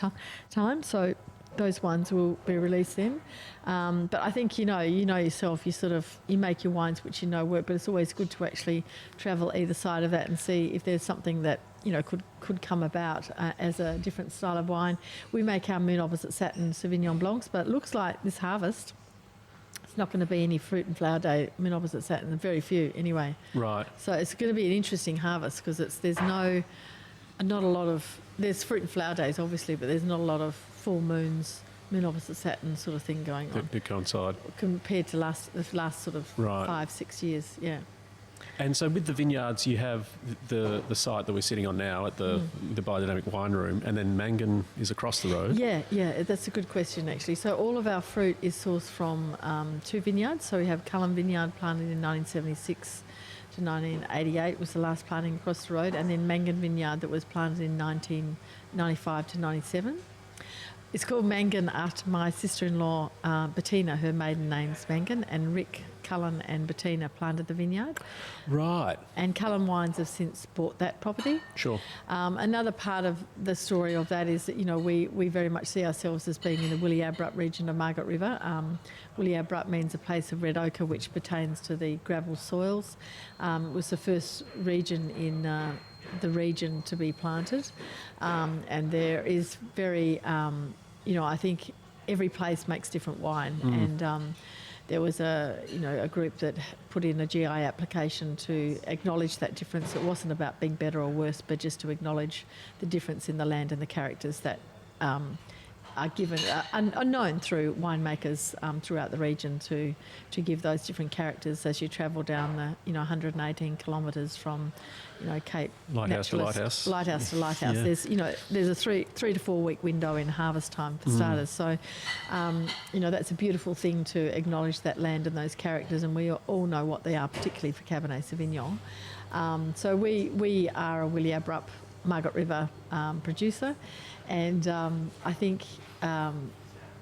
time. So those ones will be released then. But I think, you know yourself, you make your wines which you know work, but it's always good to actually travel either side of that and see if there's something that, you know, could come about as a different style of wine. We make our Moon Opposite Satin Sauvignon Blancs, but it looks like this harvest it's not going to be any fruit and flower day Moon Opposite Satin, very few anyway. Right. So it's going to be an interesting harvest because there's fruit and flower days obviously, but there's not a lot of full moons, Moon Opposite Satin sort of thing going on. That coincide. Compared to the last sort of 5-6 years, yeah. And so with the vineyards, you have the site that we're sitting on now at the Biodynamic Wine Room, and then Mangan is across the road. Yeah, that's a good question actually. So all of our fruit is sourced from 2 vineyards. So we have Cullen Vineyard planted in 1976 to 1988 was the last planting across the road, and then Mangan Vineyard that was planted in 1995 to 97. It's called Mangan after my sister-in-law, Bettina. Her maiden name's Mangan, and Rick Cullen and Bettina planted the vineyard. Right. And Cullen Wines have since bought that property. Sure. Another part of the story of that is that, we very much see ourselves as being in the Willie Abrupt region of Margaret River. Willie Abrupt means a place of red ochre, which pertains to the gravel soils. It was the first region in the region to be planted. And there is very, I think every place makes different wine. And there was a group that put in a GI application to acknowledge that difference. It wasn't about being better or worse, but just to acknowledge the difference in the land and the characters that are given, are known through winemakers throughout the region to give those different characters as you travel down the 118 kilometres from Cape Lighthouse to lighthouse. Lighthouse to lighthouse. Yeah. There's a 3 to 4 week window in harvest time for starters. So that's a beautiful thing to acknowledge that land and those characters, and we all know what they are, particularly for Cabernet Sauvignon. So we are a Willie Abrupt Margaret River producer, and I think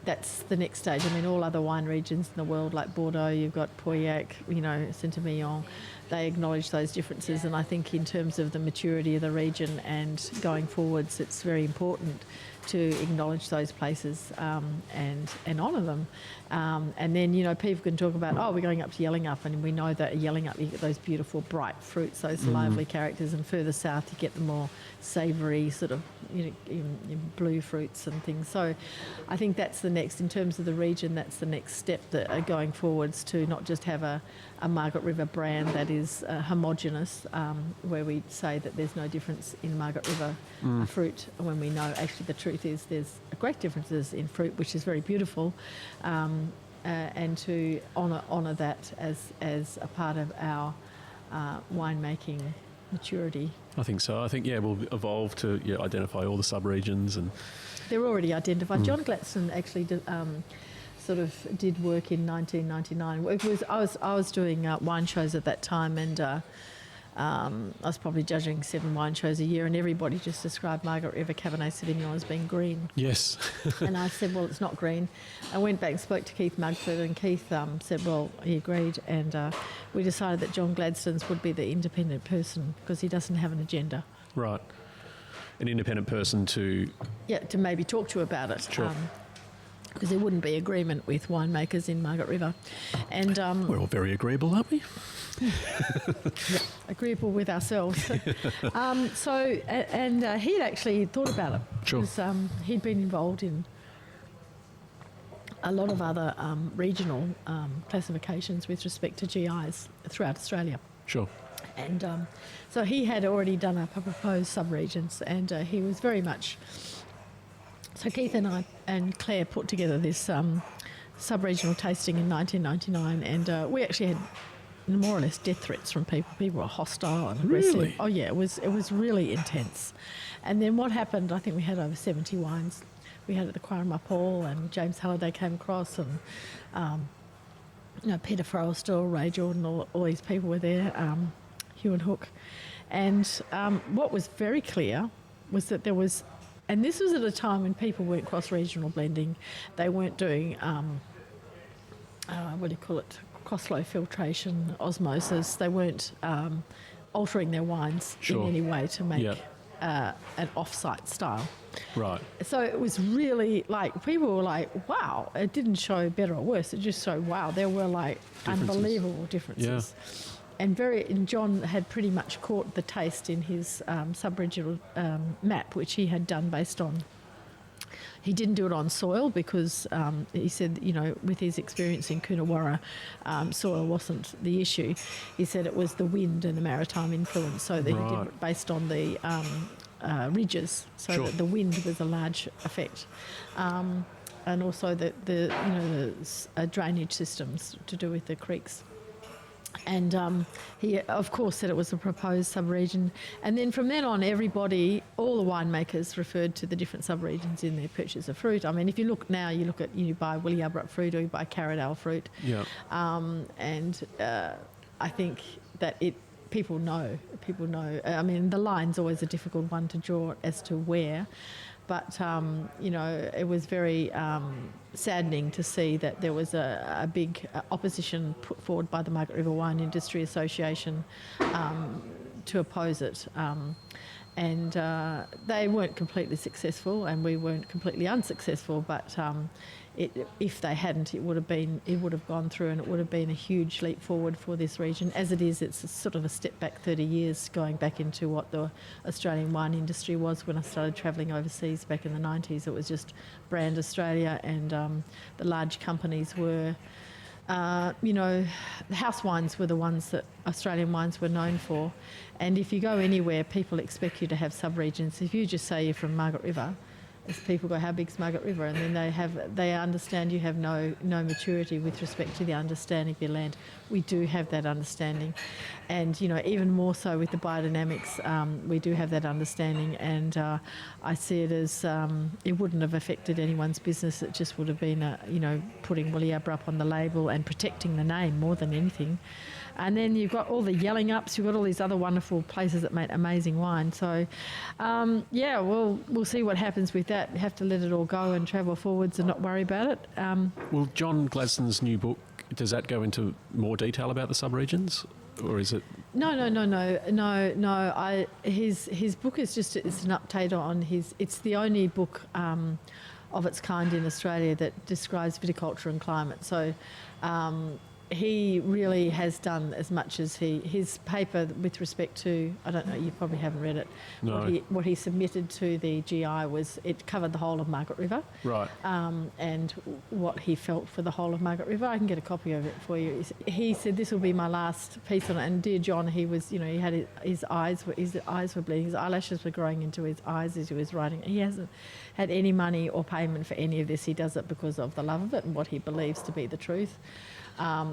that's the next stage. I mean, all other wine regions in the world, like Bordeaux, you've got Pauillac, Saint-Emilion, they acknowledge those differences. And I think in terms of the maturity of the region and going forwards, it's very important to acknowledge those places and honour them. And then, people can talk about, we're going up to Yellingup, and we know that at Yellingup you get those beautiful bright fruits, those lively characters, and further south you get the more savoury sort of, blue fruits and things. So I think that's the next, in terms of the region, that's the next step that are going forwards, to not just have a Margaret River brand that is homogenous, where we say that there's no difference in Margaret River fruit, when we know actually the truth is there's great differences in fruit, which is very beautiful, and to honour that as a part of our winemaking maturity. I think so. I think, we'll evolve to identify all the sub-regions, and they're already identified. John Gladstone actually did work in 1999. I was doing wine shows at that time, and I was probably judging 7 wine shows a year, and everybody just described Margaret River Cabernet Sauvignon as being green. Yes. And I said, well, it's not green. I went back and spoke to Keith Mugford, and Keith said, well, he agreed, and we decided that John Gladstone's would be the independent person, because he doesn't have an agenda. Right. An independent person to maybe talk to you about it. Sure. Because there wouldn't be agreement with winemakers in Margaret River. And we're all very agreeable, aren't we? Agreeable with ourselves. He'd actually thought about it. Sure. Because he'd been involved in a lot of other regional classifications with respect to GIs throughout Australia. Sure. And so he had already done up a proposed sub-regions, and he was very much... So Keith and I and Claire put together this sub-regional tasting in 1999, and we actually had more or less death threats from people. People were hostile and aggressive. Really? Oh yeah, it was really intense. And then what happened, I think we had over 70 wines. We had at the Quarrama Hall, and James Halliday came across, and Peter Forrester, Ray Jordan, all these people were there, Hugh and Hook. And what was very clear was that there was... And this was at a time when people weren't cross-regional blending. They weren't doing, cross-flow filtration, osmosis. They weren't altering their wines in any way to make an off-site style. Right. So it was really people were like, wow, it didn't show better or worse. It just showed, wow, there were unbelievable differences. Yeah. And John had pretty much caught the taste in his sub-regional map, which he had done based on... He didn't do it on soil because he said, with his experience in Coonawarra, soil wasn't the issue. He said it was the wind and the maritime influence, so that he did it based on the ridges, so that the wind was a large effect. And also the drainage systems to do with the creeks. And he, of course, said it was a proposed sub-region. And then from then on, all the winemakers referred to the different sub-regions in their purchase of fruit. I mean, if you look now, you buy Willie Abrupt fruit or you buy Carradale fruit. Yeah. I think that people know. I mean, the line's always a difficult one to draw as to where. But, it was very saddening to see that there was a big opposition put forward by the Margaret River Wine Industry Association to oppose it. And they weren't completely successful, and we weren't completely unsuccessful. But if they hadn't, it would have gone through, and it would have been a huge leap forward for this region. As it is, it's sort of a step back 30 years, going back into what the Australian wine industry was when I started travelling overseas back in the 90s. It was just brand Australia, and the large companies were. The house wines were the ones that Australian wines were known for. And if you go anywhere, people expect you to have sub-regions. If you just say you're from Margaret River, as people go, how big's Margaret River? And then they understand you have no maturity with respect to the understanding of your land. We do have that understanding. And, even more so with the biodynamics, we do have that understanding. And I see it as, it wouldn't have affected anyone's business. It just would have been, putting Willie Abra up on the label and protecting the name more than anything. And then you've got all the yelling ups, you've got all these other wonderful places that make amazing wine. So, we'll see what happens with that. You have to let it all go and travel forwards and not worry about it. Well, John Gladstone's new book, does that go into more detail about the sub-regions? Or is it? No. His book is it's an update on it's the only book of its kind in Australia that describes viticulture and climate. So, he really has done as much as his paper with respect to, I don't know, you probably haven't read it. No. What he submitted to the GI it covered the whole of Margaret River. Right. And what he felt for the whole of Margaret River. I can get a copy of it for you. He said, this will be my last piece on it. And dear John, he was, he had his eyes were bleeding, his eyelashes were growing into his eyes as he was writing. He hasn't had any money or payment for any of this. He does it because of the love of it and what he believes to be the truth.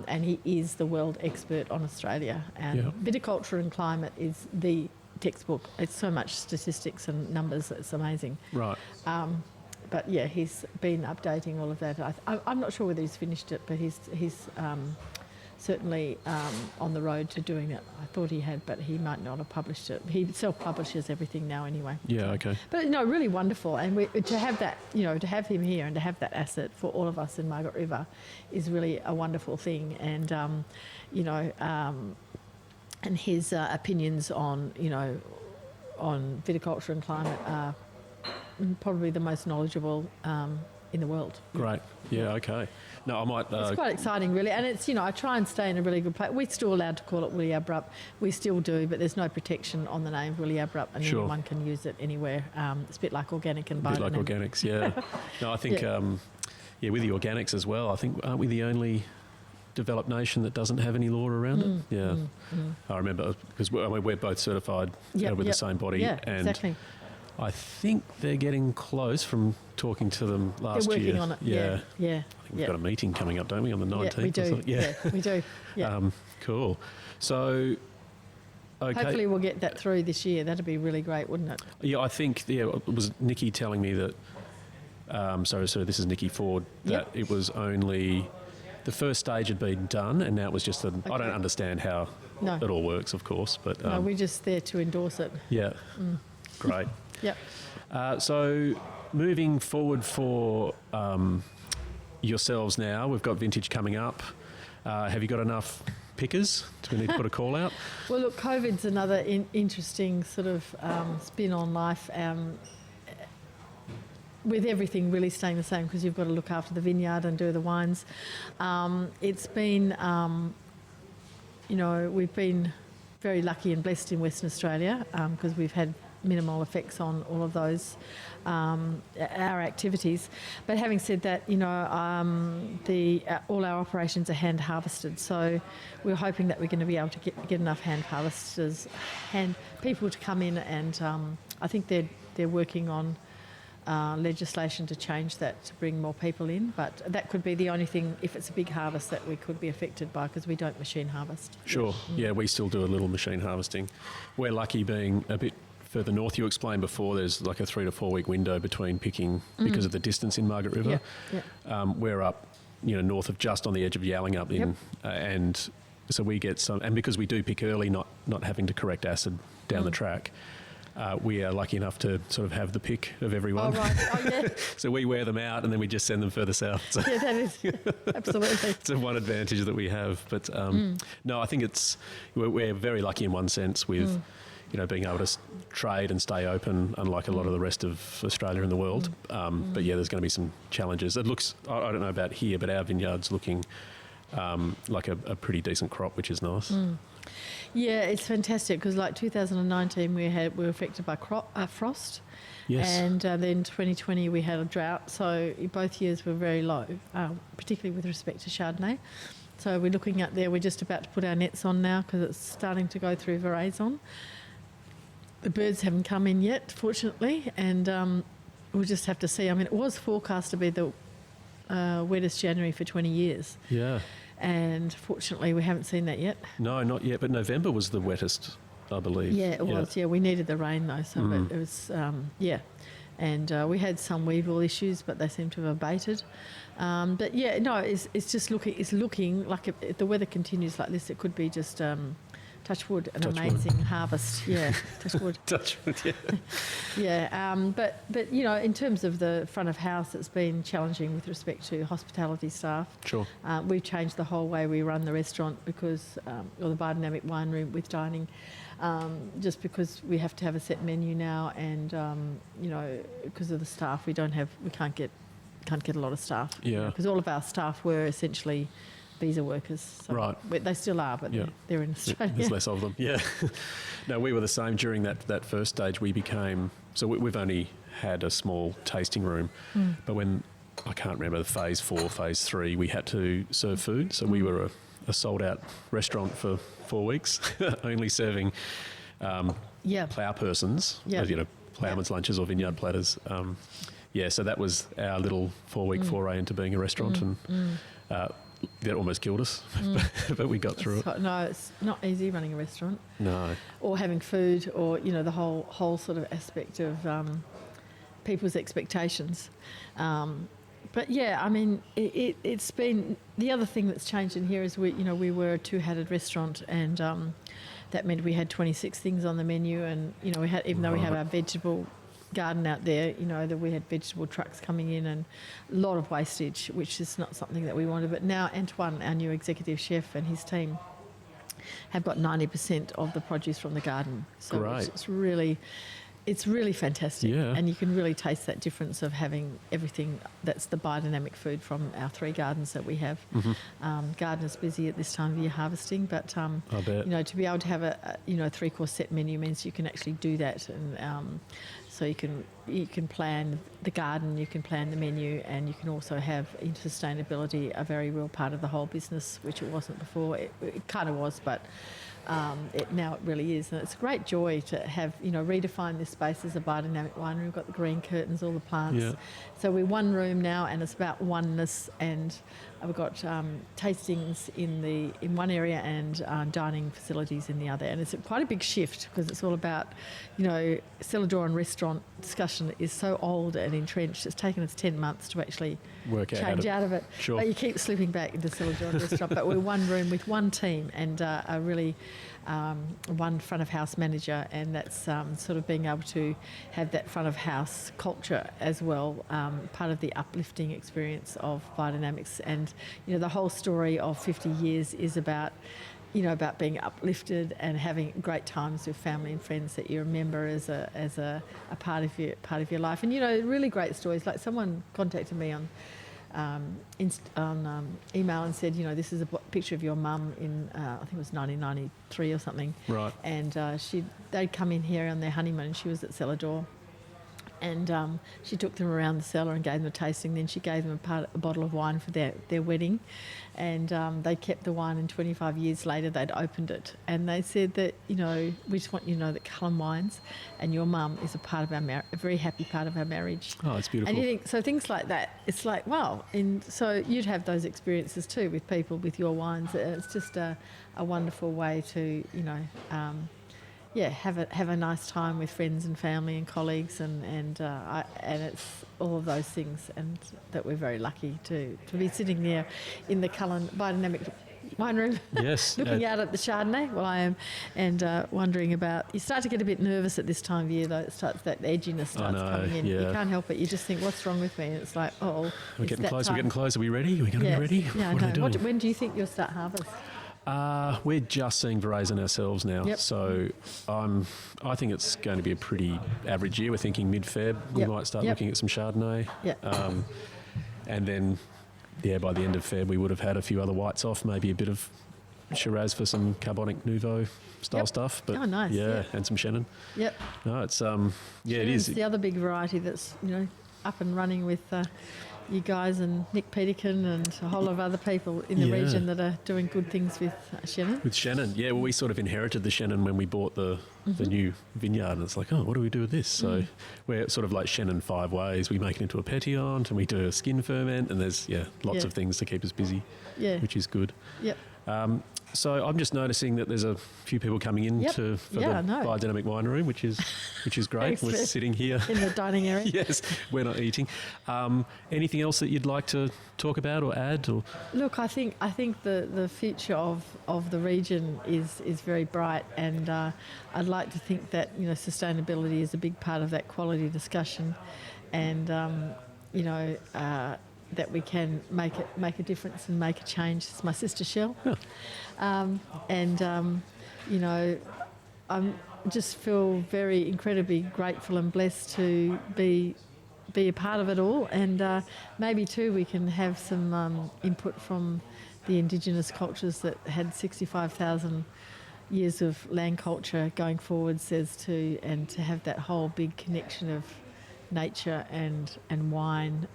And he is the world expert on Australia. And viticulture and climate is the textbook. It's so much statistics and numbers, it's amazing. Right. But yeah, he's been updating all of that. I'm not sure whether he's finished it, but he's certainly on the road to doing it. I thought he had, but he might not have published it. He self-publishes everything now anyway. Yeah, okay. But, really wonderful. And to have that, to have him here and to have that asset for all of us in Margaret River is really a wonderful thing. And, and his opinions on, on viticulture and climate are probably the most knowledgeable in the world. Great. Yeah, okay. No, I might... it's quite exciting, really. And it's, I try and stay in a really good place. We're still allowed to call it Willie Abrup. We still do, but there's no protection on the name Willie Abrup, and sure. anyone can use it anywhere. It's a bit like Organic and Biodynamics. A bit like Organics, yeah. No, I think, with the Organics as well, I think, aren't we the only developed nation that doesn't have any law around it? Yeah. I remember, because we're both certified with the same body. Yeah, and exactly. I think they're getting close from talking to them last year. They're working on it. Yeah. I think we've got a meeting coming up, don't we, on the 19th? Yeah, we do. Yeah, we do. Yeah. Cool. So, okay. Hopefully we'll get that through this year. That'd be really great, wouldn't it? Yeah, I think, it was Nikki telling me that, so this is Nikki Ford, that it was only... The first stage had been done, and now it was just I don't understand how it all works, of course. But no, we're just there to endorse it. Yeah. Great. Yep. So moving forward for yourselves now, we've got vintage coming up. Have you got enough pickers? Do we need to put a call out? Well, look, COVID's another interesting sort of spin on life. With everything really staying the same, because you've got to look after the vineyard and do the wines. It's been, we've been very lucky and blessed in Western Australia because we've had minimal effects on all of those, our activities. But having said that, all our operations are hand harvested. So we're hoping that we're going to be able to get enough hand harvesters, people to come in, and I think they're working on legislation to change that, to bring more people in, but that could be the only thing, if it's a big harvest, that we could be affected by, because we don't machine harvest. Sure. Yeah, we still do a little machine harvesting. We're lucky being a bit further north. You explained before there's like a 3 to 4 week window between picking because of the distance in Margaret River. We're up, north of, just on the edge of Yallingup and so we get some, and because we do pick early, not having to correct acid down the track, we are lucky enough to sort of have the pick of everyone. Oh, right. Oh, yeah. So we wear them out and then we just send them further south. So Yeah, that is absolutely. it's one advantage that we have. But no, I think we're very lucky in one sense with being able to trade and stay open, unlike a lot of the rest of Australia and the world. But yeah, there's going to be some challenges. It looks, I don't know about here, but our vineyard's looking like a pretty decent crop, which is nice. Yeah, it's fantastic because like 2019 we were affected by frost. Yes. And then 2020 we had a drought, so both years were very low, particularly with respect to Chardonnay. So we're looking at there, we're just about to put our nets on now because it's starting to go through veraison. The birds haven't come in yet, fortunately, and we'll just have to see. I mean, it was forecast to be the wettest January for 20 years. Yeah. And fortunately we haven't seen that yet. No, not yet, but November was the wettest, I believe. Yeah, it was. Yeah, we needed the rain though, so but it was. And we had some weevil issues, but they seem to have abated. But yeah, no, it's just looking like if the weather continues like this, it could be just touch wood, an amazing harvest. Yeah, touch wood. Touch wood. Yeah. Yeah, but in terms of the front of house, it's been challenging with respect to hospitality staff. Sure. We've changed the whole way we run the restaurant because, or the biodynamic wine room with dining, just because we have to have a set menu now, and because of the staff, we can't get a lot of staff. Yeah. Because all of our staff were essentially visa workers. So right. They still are, but they're in Australia. There's less of them. Yeah. No, we were the same during that first stage. We became, so we've only had a small tasting room, but when, I can't remember, phase 4, phase 3, we had to serve food. So we were a sold out restaurant for 4 weeks, only serving plough persons, ploughman's lunches or vineyard platters. So that was our little 4-week foray into being a restaurant, and that almost killed us, but we got through it. No, it's not easy running a restaurant. No. Or having food, or the whole sort of aspect of people's expectations. But yeah, I mean, it's been, the other thing that's changed in here is we were a two-hatted restaurant, and that meant we had 26 things on the menu, and we had, even though we have our vegetable garden out there, that we had vegetable trucks coming in and a lot of wastage, which is not something that we wanted. But now Antoine, our new executive chef, and his team have got 90% of the produce from the garden. So great. It's really fantastic. Yeah. And you can really taste that difference of having everything that's the biodynamic food from our 3 gardens that we have. Gardeners busy at this time of year harvesting, but I bet. to be able to have a 3-course set menu means you can actually do that, and so you can plan the garden, you can plan the menu, and you can also have in sustainability a very real part of the whole business, which it wasn't before. It kind of was, but now it really is, and it's a great joy to have redefine this space as a biodynamic winery. We've got the green curtains, all the plants. Yeah. So we're one room now, and it's about oneness, and we've got tastings in one area and dining facilities in the other, and it's quite a big shift because it's all about cellar door and restaurant discussion is so old and entrenched. It's taken us 10 months to actually change out of it. Sure. But you keep slipping back into cellar door and restaurant. But we're one room with one team and a really one front of house manager, and that's sort of being able to have that front of house culture as well, part of the uplifting experience of biodynamics. And the whole story of 50 years is about being uplifted and having great times with family and friends that you remember as a part of your life. And really great stories. Like someone contacted me on email and said, this is a picture of your mum in I think it was 1993 or something. Right. And they'd come in here on their honeymoon. She was at Cellar Door. And she took them around the cellar and gave them a tasting. Then she gave them a bottle of wine for their wedding. And they kept the wine, and 25 years later they'd opened it. And they said that, we just want you to know that Cullen Wines and your mum is a part of our a very happy part of our marriage. Oh, it's beautiful. And you think, so things like that, it's like, wow. And so you'd have those experiences too with people, with your wines. And it's just a wonderful way to, have a nice time with friends and family and colleagues, and it's all of those things, and that we're very lucky to be sitting there in the Cullen biodynamic wine room. Yes. Looking out at the Chardonnay. Well, I am, and wondering about. You start to get a bit nervous at this time of year, though. That edginess starts coming in. Yeah. You can't help it. You just think, "What's wrong with me?" And it's like, "Oh, We're getting close. We're getting close. Are we ready? Are we going to be ready? Yeah, what I are know. we doing? When do you think you'll start harvest? We're just seeing Veraison ourselves now, Yep. so I think it's going to be a pretty average year. We're thinking mid-Feb. We Yep. might start Yep. looking at some Chardonnay. Yeah. And then, by the end of Feb, we would have had a few other whites off, maybe a bit of Shiraz for some Carbonic Nouveau style Yep. stuff. But Oh, nice, Yeah, yeah. and some Chenin. Yep. No, it's it It's is. the other big variety that's up and running with you guys and Nick Peterkin and a whole lot of other people in the Yeah. region that are doing good things with Chenin. With Chenin, yeah. Well, we sort of inherited the Chenin when we bought the new vineyard, and it's like, oh, what do we do with this? So we're sort of like Chenin 5 ways. We make it into a pétillant, and we do a skin ferment, and there's lots Yeah. of things to keep us busy, Yeah. which is good. Yep. So I'm just noticing that there's a few people coming in Yep. for Yeah, I the know. biodynamic wine room, which is great. We're Thanks. sitting here. In the dining area. Yes, we're not eating. Anything else that you'd like to talk about or add? Or Look, I think the future of the region is very bright, and I'd like to think that sustainability is a big part of that quality discussion, and that we can make a difference and make a change. It's my sister Shell, I just feel very incredibly grateful and blessed to be a part of it all, and maybe too we can have some input from the indigenous cultures that had 65,000 years of land culture going forward, and to have that whole big connection of nature and wine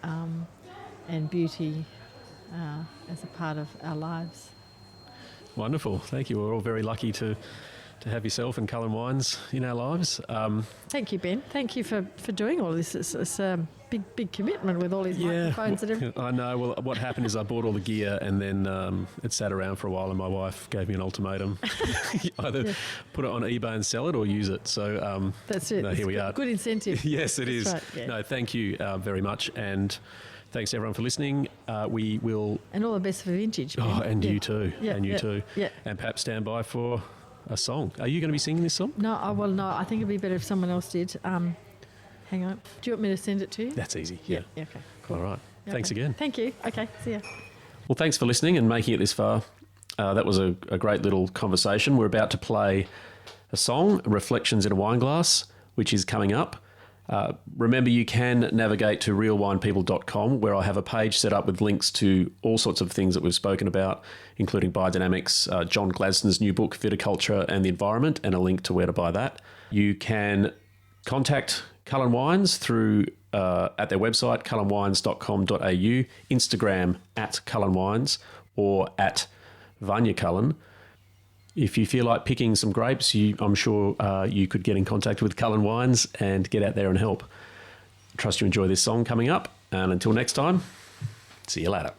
and beauty as a part of our lives. Wonderful, thank you. We're all very lucky to have yourself and Cullen Wines in our lives. Thank you, Ben. Thank you for doing all this. It's a big commitment with all these microphones and everything. I know. Well, what happened is I bought all the gear, and then it sat around for a while, and my wife gave me an ultimatum: either put it on eBay and sell it, or use it. So That's it. No, here we are. Good incentive. Yes, it is. Right, yeah. No, thank you very much, and thanks everyone for listening. We will. And all the best for vintage. Ben. Oh, and you too. Yeah, And you yeah, too. yeah. And perhaps stand by for a song. Are you going to be singing this song? No, I think it'd be better if someone else did. Hang on. Do you want me to send it to you? That's easy. Yeah. Okay. Cool. All right. Yeah, Thanks okay. again. Thank you. Okay. See ya. Well, thanks for listening and making it this far. That was a great little conversation. We're about to play a song, Reflections in a Wine Glass, which is coming up. Remember, you can navigate to realwinepeople.com, where I have a page set up with links to all sorts of things that we've spoken about, including biodynamics, John Gladstone's new book, Viticulture and the Environment, and a link to where to buy that. You can contact Cullen Wines through at their website, cullenwines.com.au, Instagram at Cullen Wines, or at Vanya Cullen. If you feel like picking some grapes, I'm sure you could get in contact with Cullen Wines and get out there and help. Trust you enjoy this song coming up. And until next time, see you later.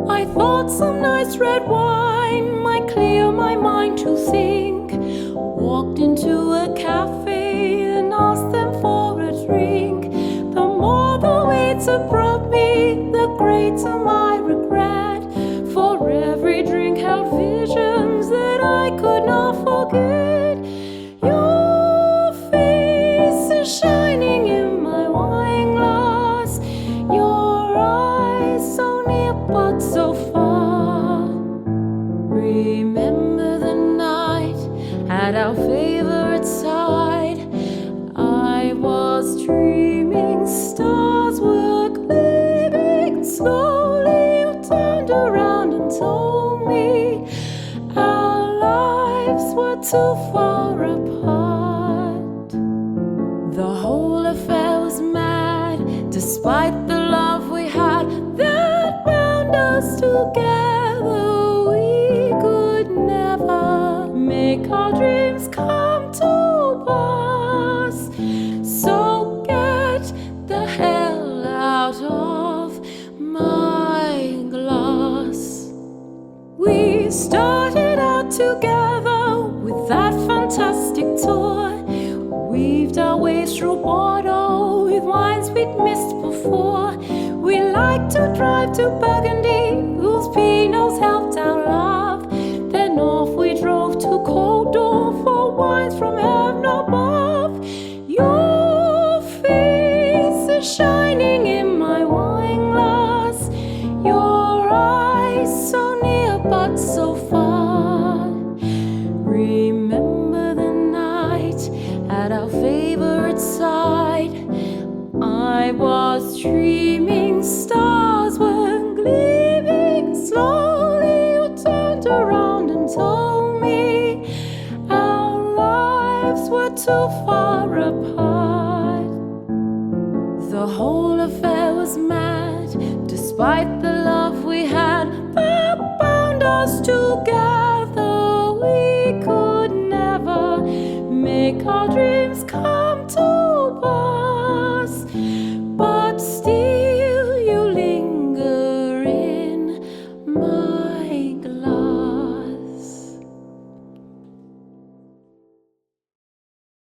I thought some nice red wine might clear my mind to think. Walked into a cafe and asked them for a drink. The more the waiter brought me, the greater my regret. For every drink held visions that I could not forget. Your face is shining in my wine glass. Your eyes so near but so far. Remember the night at our favorite side. I was dreaming, stars were gleaming. Slowly you turned around and told me our lives were too far apart. The whole affair was mad, despite the love we had that bound us together. We could never make our dreams come to pass. So get the hell out of my glass. We started out together with that fantasy. fantastic tour. Weaved our way through Bordeaux with wines we'd missed before. We like to drive to Burgundy, whose Pinots helped our love. Then off we drove to Côte d'Or for wines from heaven above. Your face is shining in my wine glass, your eyes so near but so far. Remember the night at our favorite side. I was dreaming, stars were gleaming. Slowly you turned around and told me our lives were too far apart. The whole affair was mad, despite the love we had that bound us together. We could never make our dreams